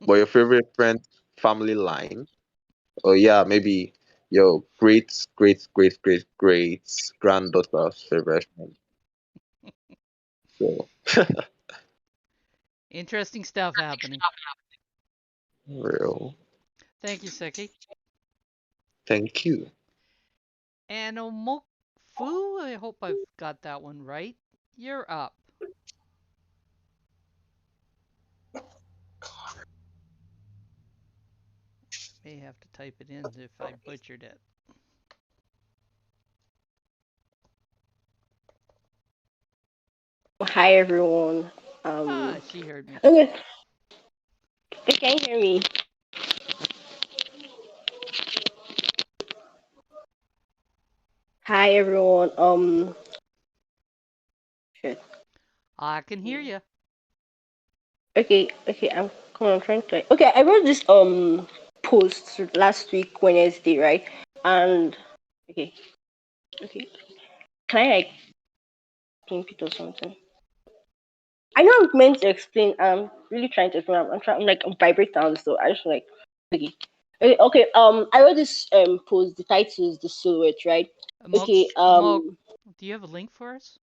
But your favorite friend, family line, or yeah, maybe your great granddaughter's favorite friend. So Interesting stuff happening. real. Thank you, Seki. Thank you. Anomofu, I hope I've got that one right. You're up. May have to type it in if I butchered it. Hi everyone. She heard me. Okay, can you hear me? Hi everyone. Shit. I can hear Okay, you. okay. I'm come on. I'm trying to. Okay, I wrote this post last week Wednesday, right? And okay, okay. Can I like pimp it or something? I know I'm meant to explain. I'm really trying to explain. I'm trying. I'm like I'm vibrate down, so I just like okay. Okay. I wrote this post. The title is the silhouette, right? Amok, Okay. Amok, do you have a link for us?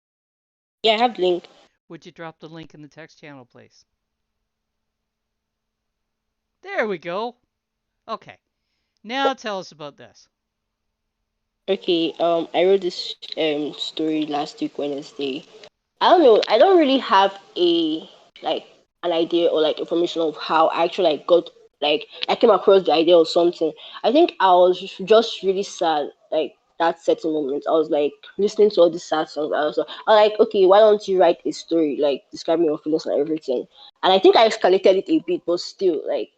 Yeah, I have link. Would you drop the link in the text channel, please? There we go. Okay. Now tell us about this. Okay, I wrote this story last week Wednesday. I don't know. I don't really have a like an idea or like information of how I actually like got like I came across the idea or something. I think I was just really sad like that certain moment. I was like listening to all these sad songs. I was like, okay, why don't you write a story like describing your feelings and everything? And I think I escalated it a bit, but still like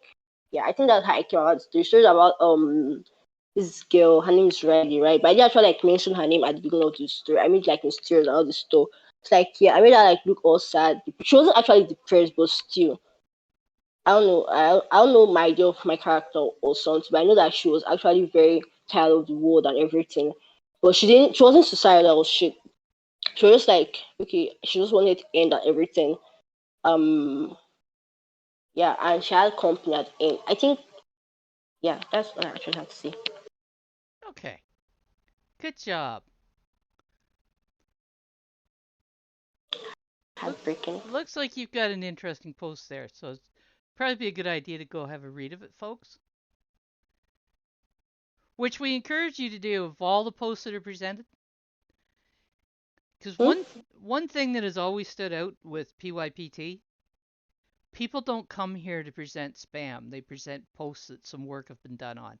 yeah, I think that's how I came about the story. Stories about this girl, her name is Riley, right? But I didn't actually like mention her name at the beginning of the story. I made like mysterious and all this stuff. It's like yeah, I made her like look all sad. She wasn't actually depressed, but still, I don't know. I don't know my idea of my character or something, but I know that she was actually very tired of the world and everything. But she didn't. She wasn't suicidal or shit. She was just like okay. She just wanted to end and everything. Um, yeah, and she had company at the end. I think yeah, that's what I actually have to say. Okay. Good job. Looks Heartbreaking. looks like you've got an interesting post there, so it's probably be a good idea to go have a read of it, folks. Which we encourage you to do of all the posts that are presented. Because Hmm? one thing that has always stood out with PYPT, people don't come here to present spam. They present posts that some work have been done on.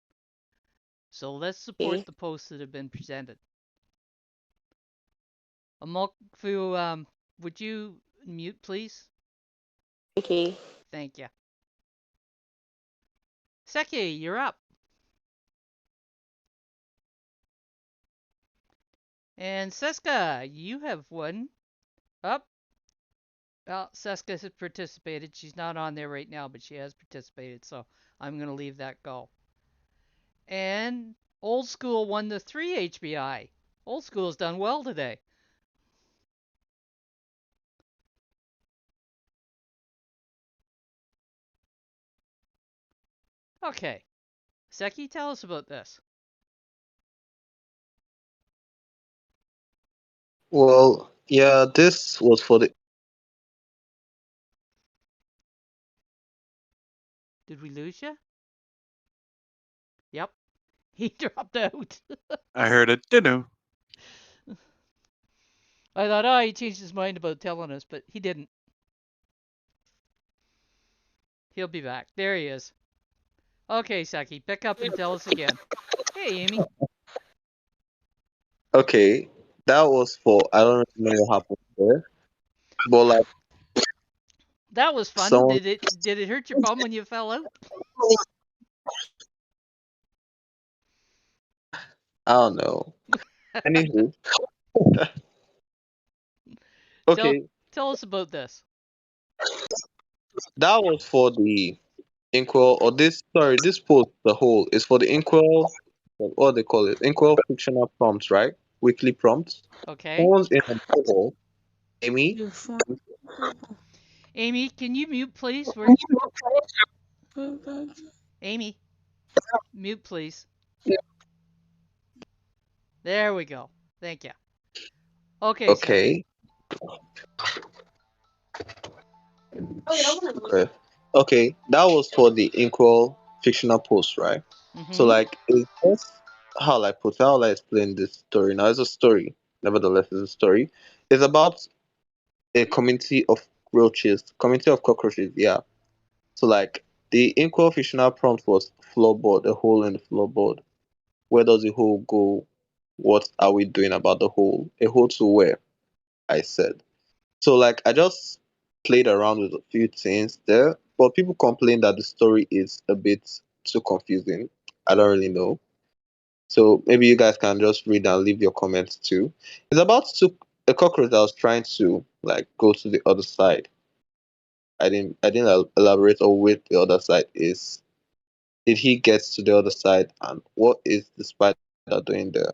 So let's support Okay. the posts that have been presented. Amokfu, would you mute, please? Okay. Thank you. Seki, you're up. And Seska, you have one. Up. Well, Seska has participated. She's not on there right now, but she has participated, so I'm going to leave that go. And Old School won the 3 HBI. Old School's done well today. Okay. Seki, tell us about this. Well, yeah, this was for the. Did we lose you? Yep. He dropped out. I heard it. Didn't. I thought, oh, he changed his mind about telling us, but he didn't. He'll be back. There he is. Okay, Seki, pick up and tell us again. Hey, Amy. Okay, that was for. I don't really know what happened there, but like That was fun. someone. Did it hurt your bum when you fell out? I don't know. Anywho, tell okay, tell us about this. that was for the Inkwell or this. Sorry, this post the whole is for the Inkwell. What they call it? Inkwell fictional prompts, right? Weekly prompts. Okay. Someone's in the middle. Amy. Amy, can you mute please? We're Amy, mute please. There we go. Thank you. Okay, Seki. Okay. Okay. Okay, that was for the Inkwell fictional post, right? So Mm-hmm. like it's just how I explain this story. Now it's a story. Nevertheless, it's a story. It's about a community of community of cockroaches, yeah. So like the Inkwell fictional prompt was floorboard, a hole in the floorboard. Where does the hole go? What are we doing about the hole? A hole to where? I said. So like I just played around with a few things there, but people complain that the story is a bit too confusing. I don't really know. So maybe you guys can just read and leave your comments too. It's about a cockroach that was trying to like go to the other side. I didn't elaborate on where the other side is. Did he get to the other side, and what is the spider doing there?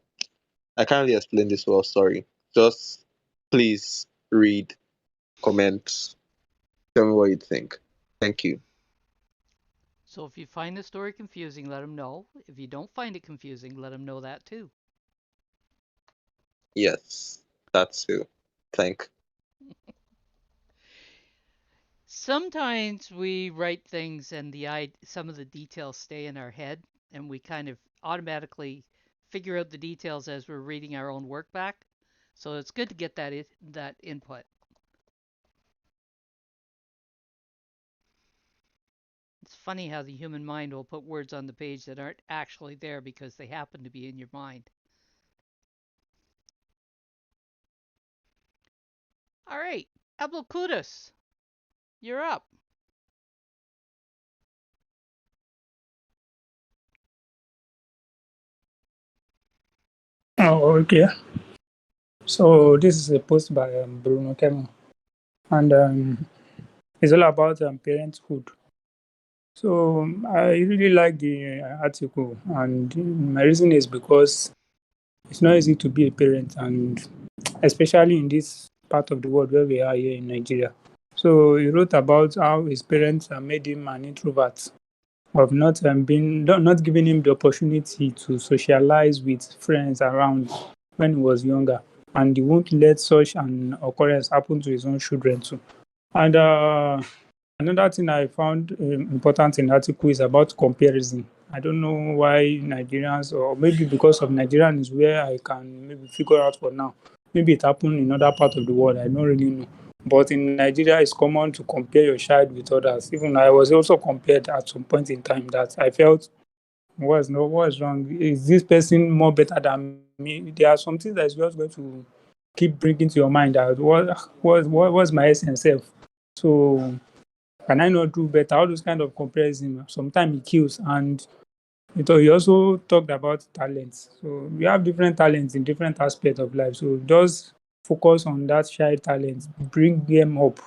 I can't really explain this well, sorry. Just please read, comment, tell me what you think. Thank you. So if you find the story confusing, let them know. If you don't find it confusing, let them know that too. Yes, that too. Thank. Sometimes we write things and some of the details stay in our head and we kind of automatically figure out the details as we're reading our own work back. So it's good to get that input. It's funny how the human mind will put words on the page that aren't actually there because they happen to be in your mind. All right, Ablokudos, you're up. Oh, okay. So this is a post by Bruno Kemo, and it's all about parenthood. So I really like the article, and my reason is because it's not easy to be a parent, and especially in this part of the world where we are here in Nigeria. So he wrote about how his parents made him an introvert, of not giving him the opportunity to socialize with friends around when he was younger, and he won't let such an occurrence happen to his own children too. And another thing I found important in the article is about comparison. I don't know why Nigerians, or maybe because of Nigerian is where I can maybe figure out for now. Maybe it happened in other part of the world. I don't really know. But in Nigeria, it's common to compare your child with others. Even I was also compared at some point in time that I felt what's wrong? Is this person more better than me? There are some things that is just going to keep bringing to your mind that what's my essence self. So can I not do better? All those kind of comparison, sometimes it kills. And he also talked about talents. So we have different talents in different aspects of life. So just focus on that child talent, bring them up.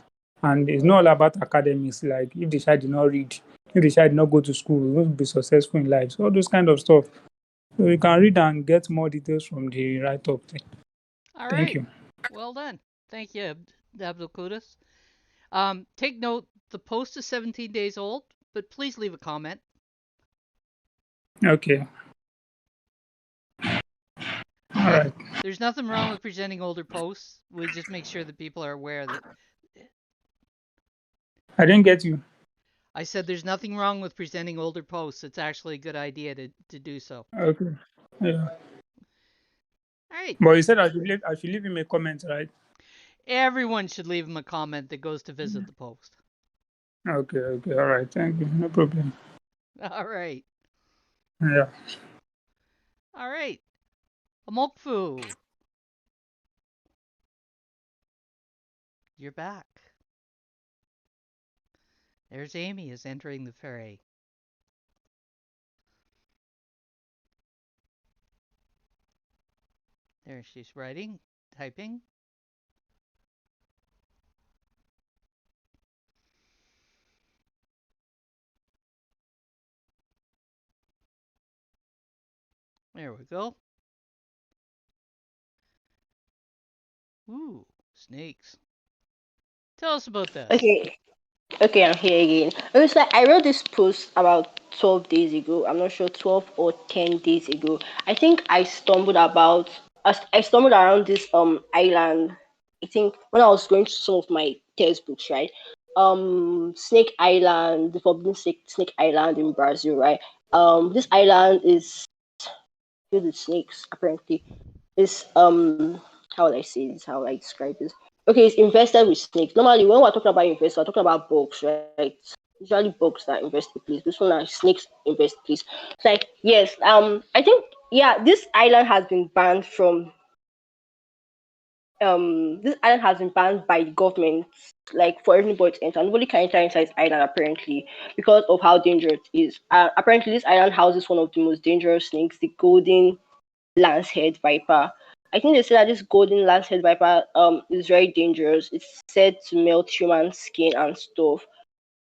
And it's not all about academics. Like if the child did not read, if the child did not go to school, he won't be successful in life. So all those kind of stuff. So you can read and get more details from the write-up. All Thank right, you. well done. Thank you, Ablokudos. Take note, the post is 17 days old, but please leave a comment. Okay. All right. There's nothing wrong with presenting older posts. We just make sure that people are aware that I didn't get you. I said there's nothing wrong with presenting older posts. It's actually a good idea to do so. Okay. Yeah. All right. But you said I should leave him a comment, right? Everyone should leave him a comment that goes to visit the post. Okay, okay, all right, thank you. No problem. All right. Yeah. All right. Amokfu, you're back. There's Amy is entering the fray. There she's writing, typing. There we go. Ooh, snakes. Tell us about this. Okay. Okay, I'm here again. It was like I wrote this post about 12 days ago. I'm not sure, 12 or 10 days ago. I think I stumbled around this island. I think when I was going through some of my textbooks, right? Snake Island, the Forbidden Snake Island in Brazil, right? This island is filled with snakes, apparently. It's how would I say this? How would I describe this? Okay, it's invested with snakes. Normally, when we're talking about investors, we're talking about bugs, right? Usually bugs that invest the place. This one are snakes invest the place. It's like yes, I think yeah, this island has been banned from this island has been banned by the government, like for anybody to enter. Nobody can enter inside this island apparently because of how dangerous it is. Apparently, this island houses one of the most dangerous snakes, the golden lancehead viper. I think they say that this golden lancehead viper is very dangerous. It's said to melt human skin and stuff.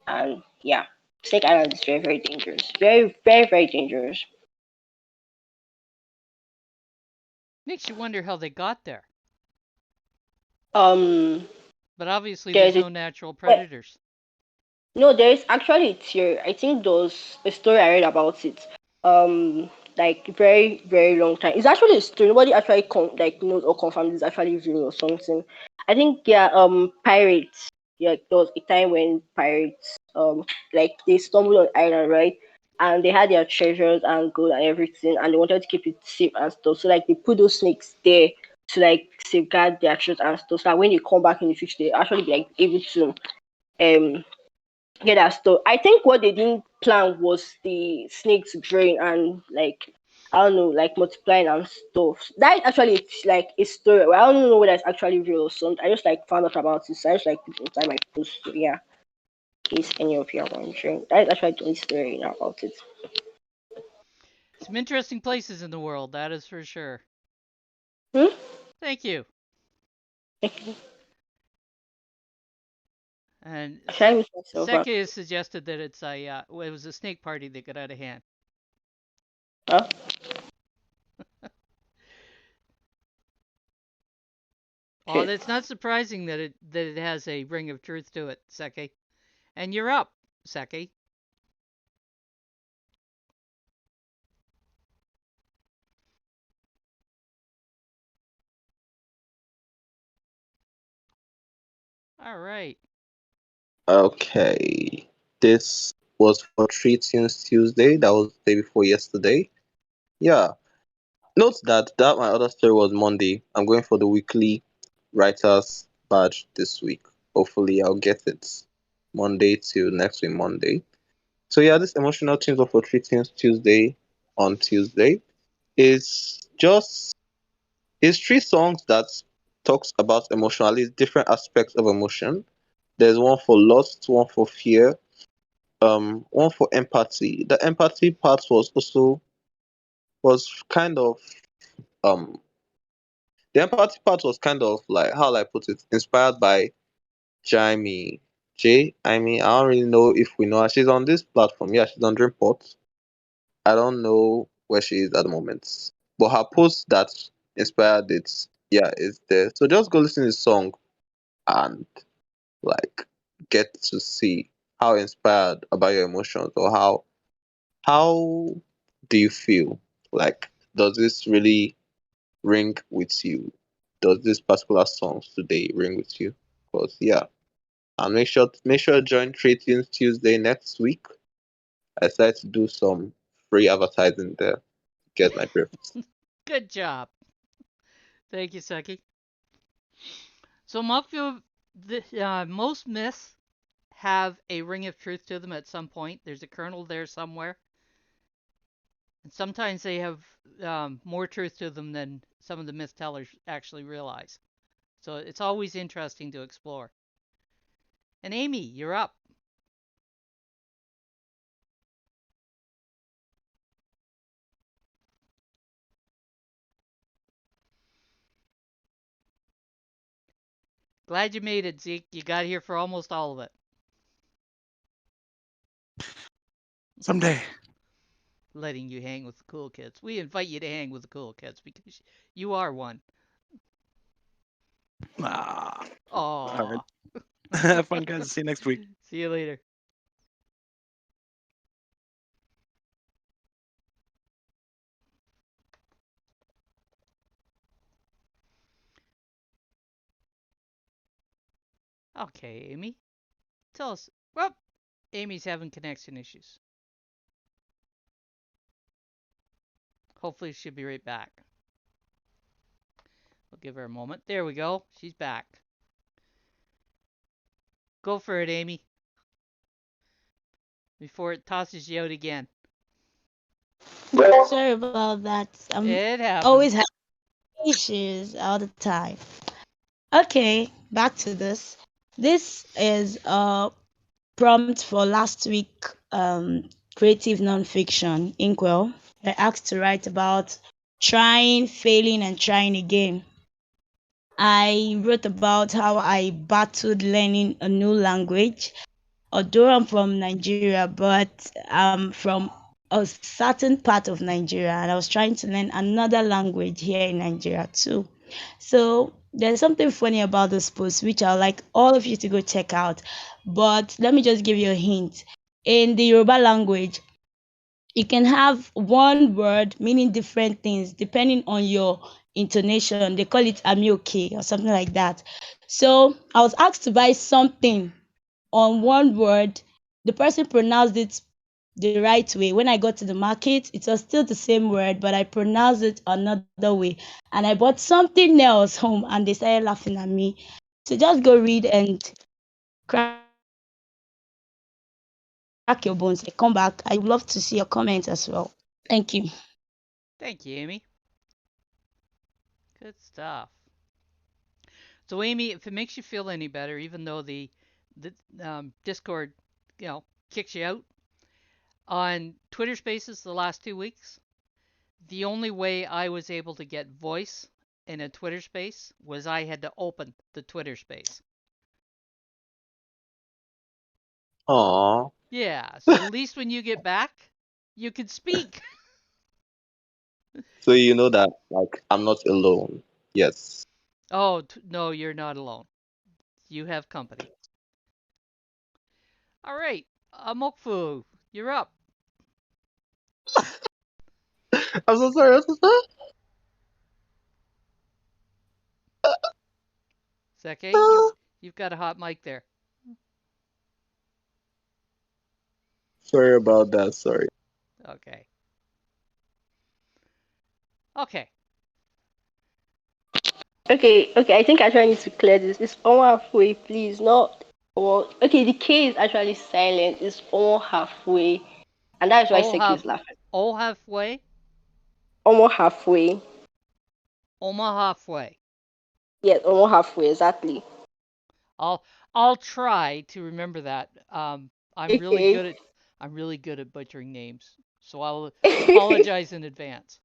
And yeah, Snake Island is very very dangerous. Very very very dangerous. Makes you wonder how they got there. Um, But obviously, there's there's a no natural well, predators. no, there is actually a theory. I think there was a story I read about it. Like very very long time. It's actually a story. Nobody actually like knows or confirms it's actually real or something. I think yeah. Pirates. Yeah, there was a time when pirates like they stumbled on island, right? And they had their treasures and gold and everything, and they wanted to keep it safe and stuff. So like they put those snakes there to like safeguard their treasures and stuff. So that when they come back in the future, they actually be like able to um get that stuff. I think what they didn't plan was the snakes growing and like I don't know, like multiplying and stuff. That is actually like a story. Well, I don't know whether it's actually real or something. I just like found out about it. So I just like put it inside my post. So yeah, in case any of you are wondering, that is actually the only story I know about it. Some interesting places in the world, that is for sure. Hmm? Thank you. And Should I miss myself out? Seki has suggested that it was a snake party that got out of hand. Huh? Oh, Okay. that's not surprising that it has a ring of truth to it, Seki. And you're up, Seki. All right. Okay. This was for Three Tunes Tuesday. That was the day before yesterday. Yeah. Note that my other story was Monday. I'm going for the weekly writers badge this week. Hopefully I'll get it Monday to next week Monday. So yeah, this emotional tunes of for Three Tunes Tuesday on Tuesday is just is three songs that talks about emotionally different aspects of emotion. There's one for lust, one for fear, one for empathy. The empathy part was kind of um the empathy part was kind of like how will I put it, inspired by Jamie J. I mean, I don't really know if we know her. She's on this platform. Yeah, she's on Dreamport. I don't know where she is at the moment, but her post that inspired it, yeah, is there. So just go listen to the song and like get to see how inspired about your emotions or how do you feel? Like, does this really ring with you? Does this particular song today ring with you? Because yeah, and make sure to join Trade Tunes Tuesday next week. I decided to do some free advertising there to get my drift. Good job. Thank you, Seki. So, Mockville, most myths have a ring of truth to them at some point. There's a kernel there somewhere. And sometimes they have more truth to them than some of the myth tellers actually realize. So it's always interesting to explore. And Amy, you're up. Glad you made it, Zeke. You got here for almost all of it. Someday. Letting you hang with the cool kids. We invite you to hang with the cool kids because you are one. Ah. All right. Aww. Have fun, guys. See you next week. See you later. Okay, Amy. Tell us. Well, Amy's having connection issues. Hopefully she'll be right back. We'll give her a moment. There we go. She's back. Go for it, Amy. Before it tosses you out again. Sorry about that. I'm It happens. always having issues all the time. Okay, back to this. This is a prompt for last week creative nonfiction inkwell. I asked to write about trying, failing, and trying again. I wrote about how I battled learning a new language. Although I'm from Nigeria, but I'm from a certain part of Nigeria, and I was trying to learn another language here in Nigeria too. So there's something funny about this post, which I'd like all of you to go check out. But let me just give you a hint. In the Yoruba language, you can have one word meaning different things depending on your intonation. They call it "ami okay" or something like that. So I was asked to buy something on one word. The person pronounced it the right way. When I got to the market, it was still the same word, but I pronounced it another way. And I bought something else home, and they started laughing at me. So just go read and crack your bones. I come back. I would love to see your comments as well. Thank you. Thank you, Amy. Good stuff. So, Amy, if it makes you feel any better, even though the Discord, kicks you out on Twitter Spaces the last 2 weeks, the only way I was able to get voice in a Twitter space was I had to open the Twitter space. Aww. Yeah, so at least when you get back, you can speak. So you know that like I'm not alone. Yes. Oh, no, you're not alone. You have company. All right, Mokfu, you're up. I'm so sorry. I'm so sorry. Is that okay? You've got a hot mic there. Sorry about that. Sorry. Okay. Okay. Okay. I think I actually need to clear this. It's almost halfway, please. Not. Well, okay, the K is actually silent. It's almost halfway, and that's why Oh, Seki is laughing. halfway. Almost halfway. Halfway. Yes, almost halfway exactly. I'll I'll try to remember that. I'm really Okay. good at I'm really good at butchering names, so I'll apologize in advance.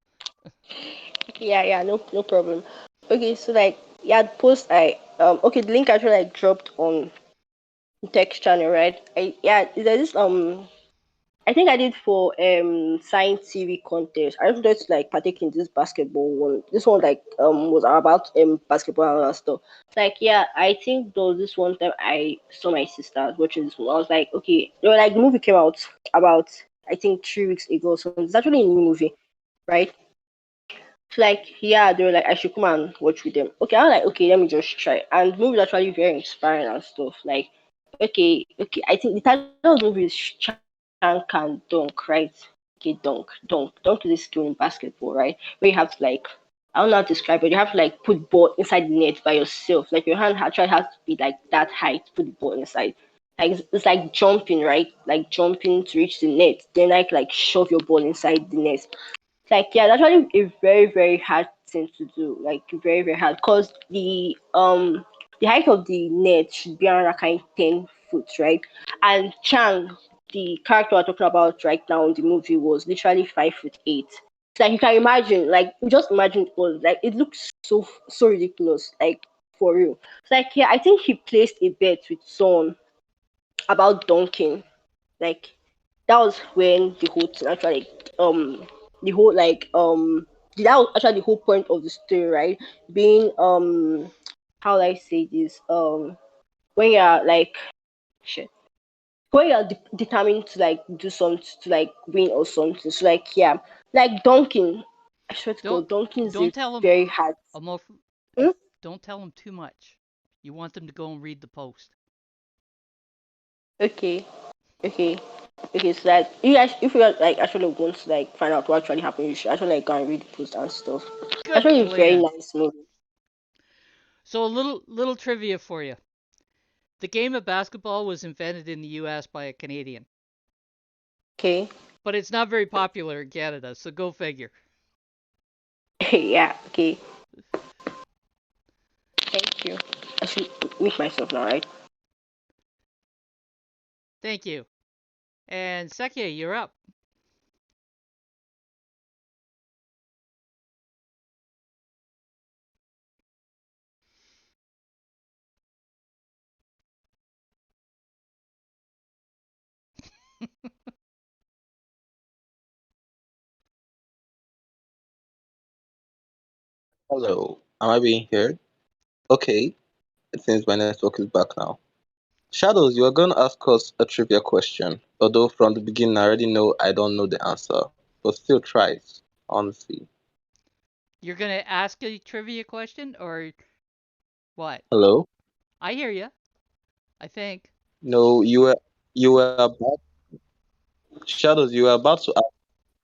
Yeah, no problem. Okay, so like yeah, the post I okay, the link actually like dropped on text channel, right? There's this I think I did for science TV contest. I just wanted to like partake in this basketball one. This one like was about basketball and all that stuff. Like yeah, I think there was this one time I saw my sisters watching this one. I was like, okay, they were like the movie came out about I think 3 weeks ago. So it's actually a new movie, right? So like yeah, they were like I should come and watch with them. Okay, I was like okay, let me just try. And the movie is actually very inspiring and stuff. Like okay, I think the title of the movie is Chan Can Dunk, right? Okay, dunk is a skill in basketball, right? Where you have to like I don't know how to describe it. You have to like put ball inside the net by yourself. Like your hand actually has to be like that height to put the ball inside. Like it's like jumping, right? Like jumping to reach the net. Then like shove your ball inside the net. Like yeah, that's actually a very hard thing to do. Like very hard because the height of the net should be around like kind of 10 foot, right? And Chang, the character we're talking about right now in the movie, was literally 5'8". So, like you can imagine, like you just imagine it was like it looks so ridiculous, like for real. So like yeah, I think he placed a bet with someone about dunking. Like that was when the whole thing actually the whole that was actually the whole point of the story, right? Being how do I say this? When you're like shit. When you're determined to like do something to like win or something. So like yeah. Like dunking. I swear to Don't God, dunking is a don't tell them very hard. Hmm? don't tell them too much. You want them to go and read the post. Okay. Okay. Okay, so that you guys, if you guys like actually want to like find out what actually happened, you should actually like go and read the post and stuff. Good Actually, a very plan. nice movie. So a little trivia for you. The game of basketball was invented in the US by a Canadian, Okay. but it's not very popular in Canada, so go figure. Yeah. Okay. Thank you. I should mute myself now, right? Thank you. And Sekia, you're up. Hello, am I being heard? Okay, it seems my network is back now. Shadows, you are going to ask us a trivia question, although from the beginning I already know I don't know the answer, but still try it, honestly. You're gonna ask a trivia question or what? Hello? I hear you. I think No, you were about Shadows, you were about to ask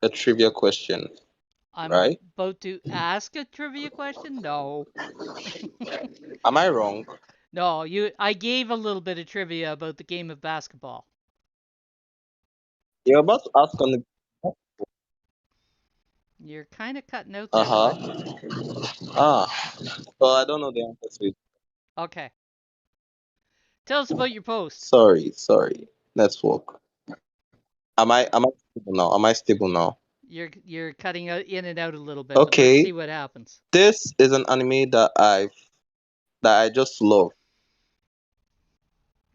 a trivia question, I'm right? about to ask a trivia question. No, Am I wrong? no. You. I gave a little bit of trivia about the game of basketball. You're about to ask on the You're kind of cutting out there, bud. uh-huh. Ah, well, I don't know the answer to it. Okay. Tell us about your post. Sorry. Network. Am I stable now? Am I stable now? You're cutting out in and out a little bit, but let's Okay. see what happens. This is an anime that I just love.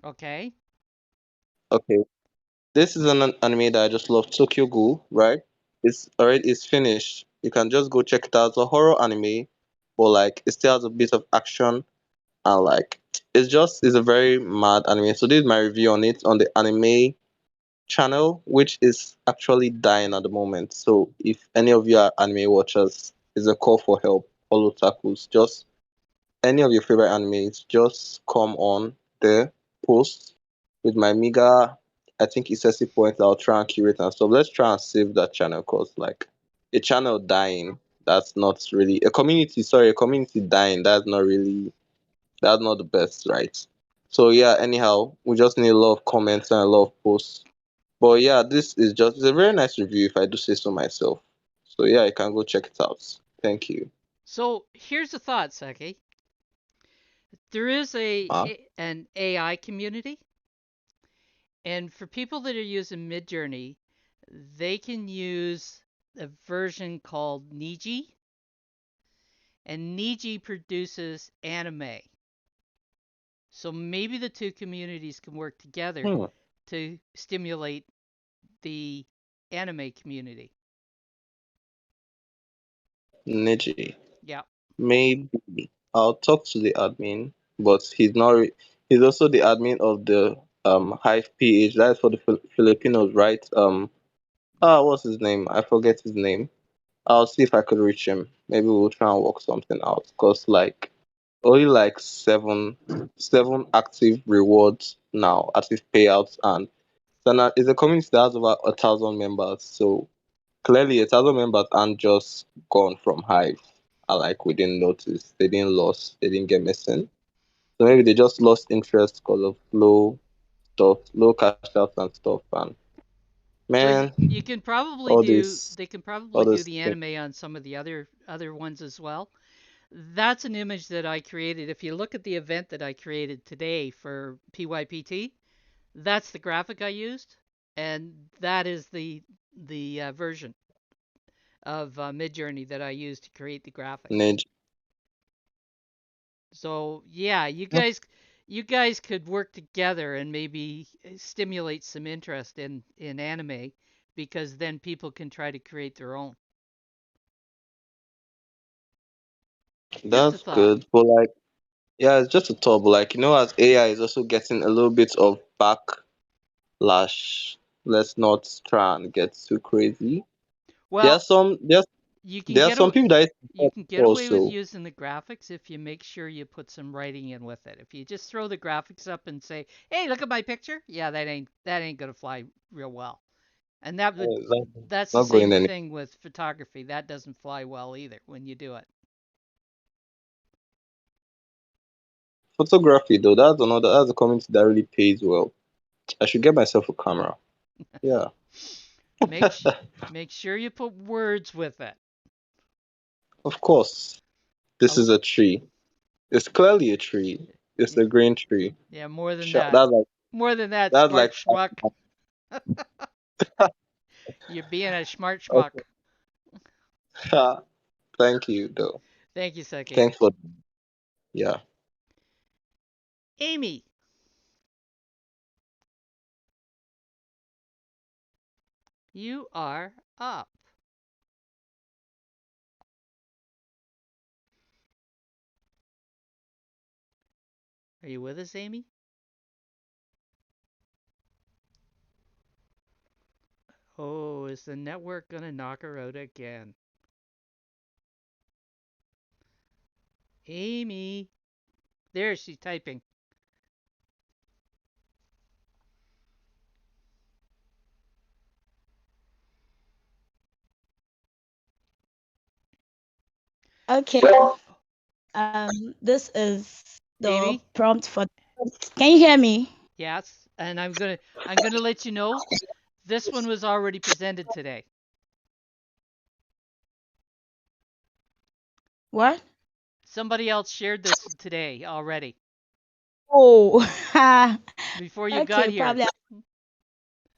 Okay. Okay. This is an anime that I just love, Tokyo Ghoul, right? It's finished. You can just go check it out. It's a horror anime, but like it still has a bit of action and like it's a very mad anime. So this is my review on it on the anime channel, which is actually dying at the moment. So if any of you are anime watchers, it's a call for help. All otakus, just any of your favorite animes, just come on there, post with my meager, I think excessive points. I'll try and curate and stuff. Let's try and save that channel because like a channel dying, that's not really a community. Sorry, a community dying. That's not the best, right? So yeah. Anyhow, we just need a lot of comments and a lot of posts. But yeah, it's a very nice review if I do say so myself. So yeah, you can go check it out. Thank you. So here's a thought, Seki. There is Ah, an AI community, and for people that are using Midjourney, they can use a version called Niji, and Niji produces anime. So maybe the two communities can work together hmm, to stimulate the anime community. Neji. Yeah. Maybe I'll talk to the admin, but he's not. He's also the admin of the Hive PH. That's for the Filipinos, right? What's his name? I forget his name. I'll see if I could reach him. Maybe we'll try and work something out. Cause like only like seven active rewards now, active payouts, and so now it's a community that has over 1,000 members. So clearly, 1,000 members aren't just gone from Hive. And like we didn't notice, they didn't lose, they didn't get missing. So maybe they just lost interest because of low cash outs and stuff. And So man, you can probably all do this, they can all probably do this the thing. anime on some of the other ones as well. That's an image that I created. If you look at the event that I created today for PYPT, that's the graphic I used, and that is the version of Midjourney that I used to create the graphic. Ninja. So yeah, you guys could work together and maybe stimulate some interest in anime because then people can try to create their own. Just a That's thought. good. But like, yeah, it's just a thought. But like, as AI is also getting a little bit of backlash, let's not try and get too crazy. There are Well, some, there's, you can there are get some away people that you can get away with also. using the graphics if you make sure you put some writing in with it. If you just throw the graphics up and say, "Hey, look at my picture," yeah, that ain't gonna fly real well. And that's the Not going same any thing with photography. That doesn't fly well either when you do it. photography though. That's a community that really pays well. I should get myself a camera. Yeah. Make sh- make sure you put words with it. Of course. This A, is a tree. It's clearly a tree. It's Yeah, a green tree. yeah, more than Sure, that. More than that, that's smart like schmuck. You're being a smart schmuck. okay. Thank you though. Thank you, Seki. Thanks for yeah. Amy, you are up. Are you with us, Amy? Oh, is the network gonna knock her out again? Amy. There, she's typing. Okay. This is the Amy? prompt for. Can you hear me? Yes. And I'm gonna let you know this one was already presented today. What? Somebody else shared this today already Oh, before you got okay, here. probably.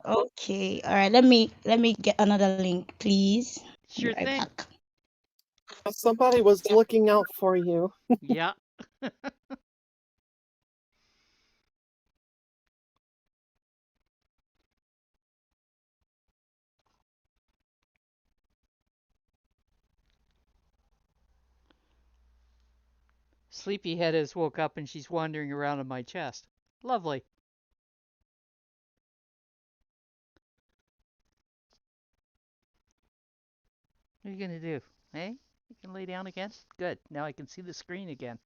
Okay, all right. Let me get another link, please. I'll be Sure right thing. back. Somebody was looking out for you. Yeah. Sleepyhead has woke up and she's wandering around on my chest. Lovely. What are you gonna do? Hey? You can lay down again? Good. Now I can see the screen again.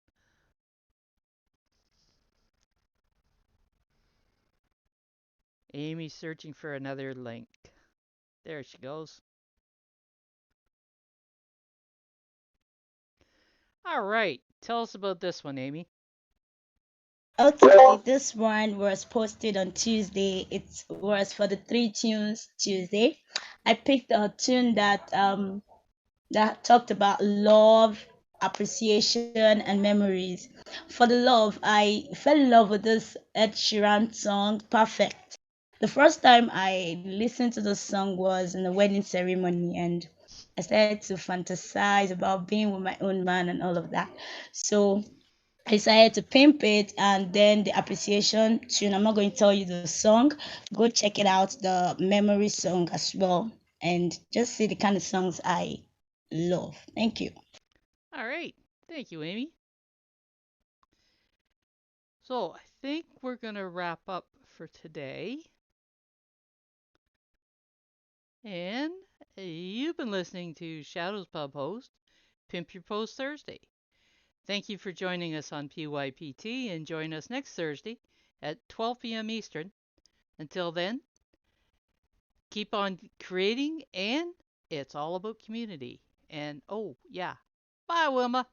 Amy's searching for another link. There she goes. All right. Tell us about this one, Amy. Okay, this one was posted on Tuesday. It was for the Three Tunes Tuesday. I picked a tune that talked about love, appreciation, and memories. For the love, I fell in love with this Ed Sheeran song, Perfect. The first time I listened to the song was in the wedding ceremony, and I started to fantasize about being with my own man and all of that. So I decided to pimp it, and then the appreciation tune. I'm not going to tell you the song. Go check it out, the memory song as well, and just see the kind of songs I love. Thank you. All right. Thank you, Amy. So I think we're gonna wrap up for today. And you've been listening to Shadows Pub host, Pimp Your Post Thursday. Thank you for joining us on PYPT and join us next Thursday at 12 p.m. Eastern. Until then, keep on creating and it's all about community. And oh, yeah. Bye, Wilma.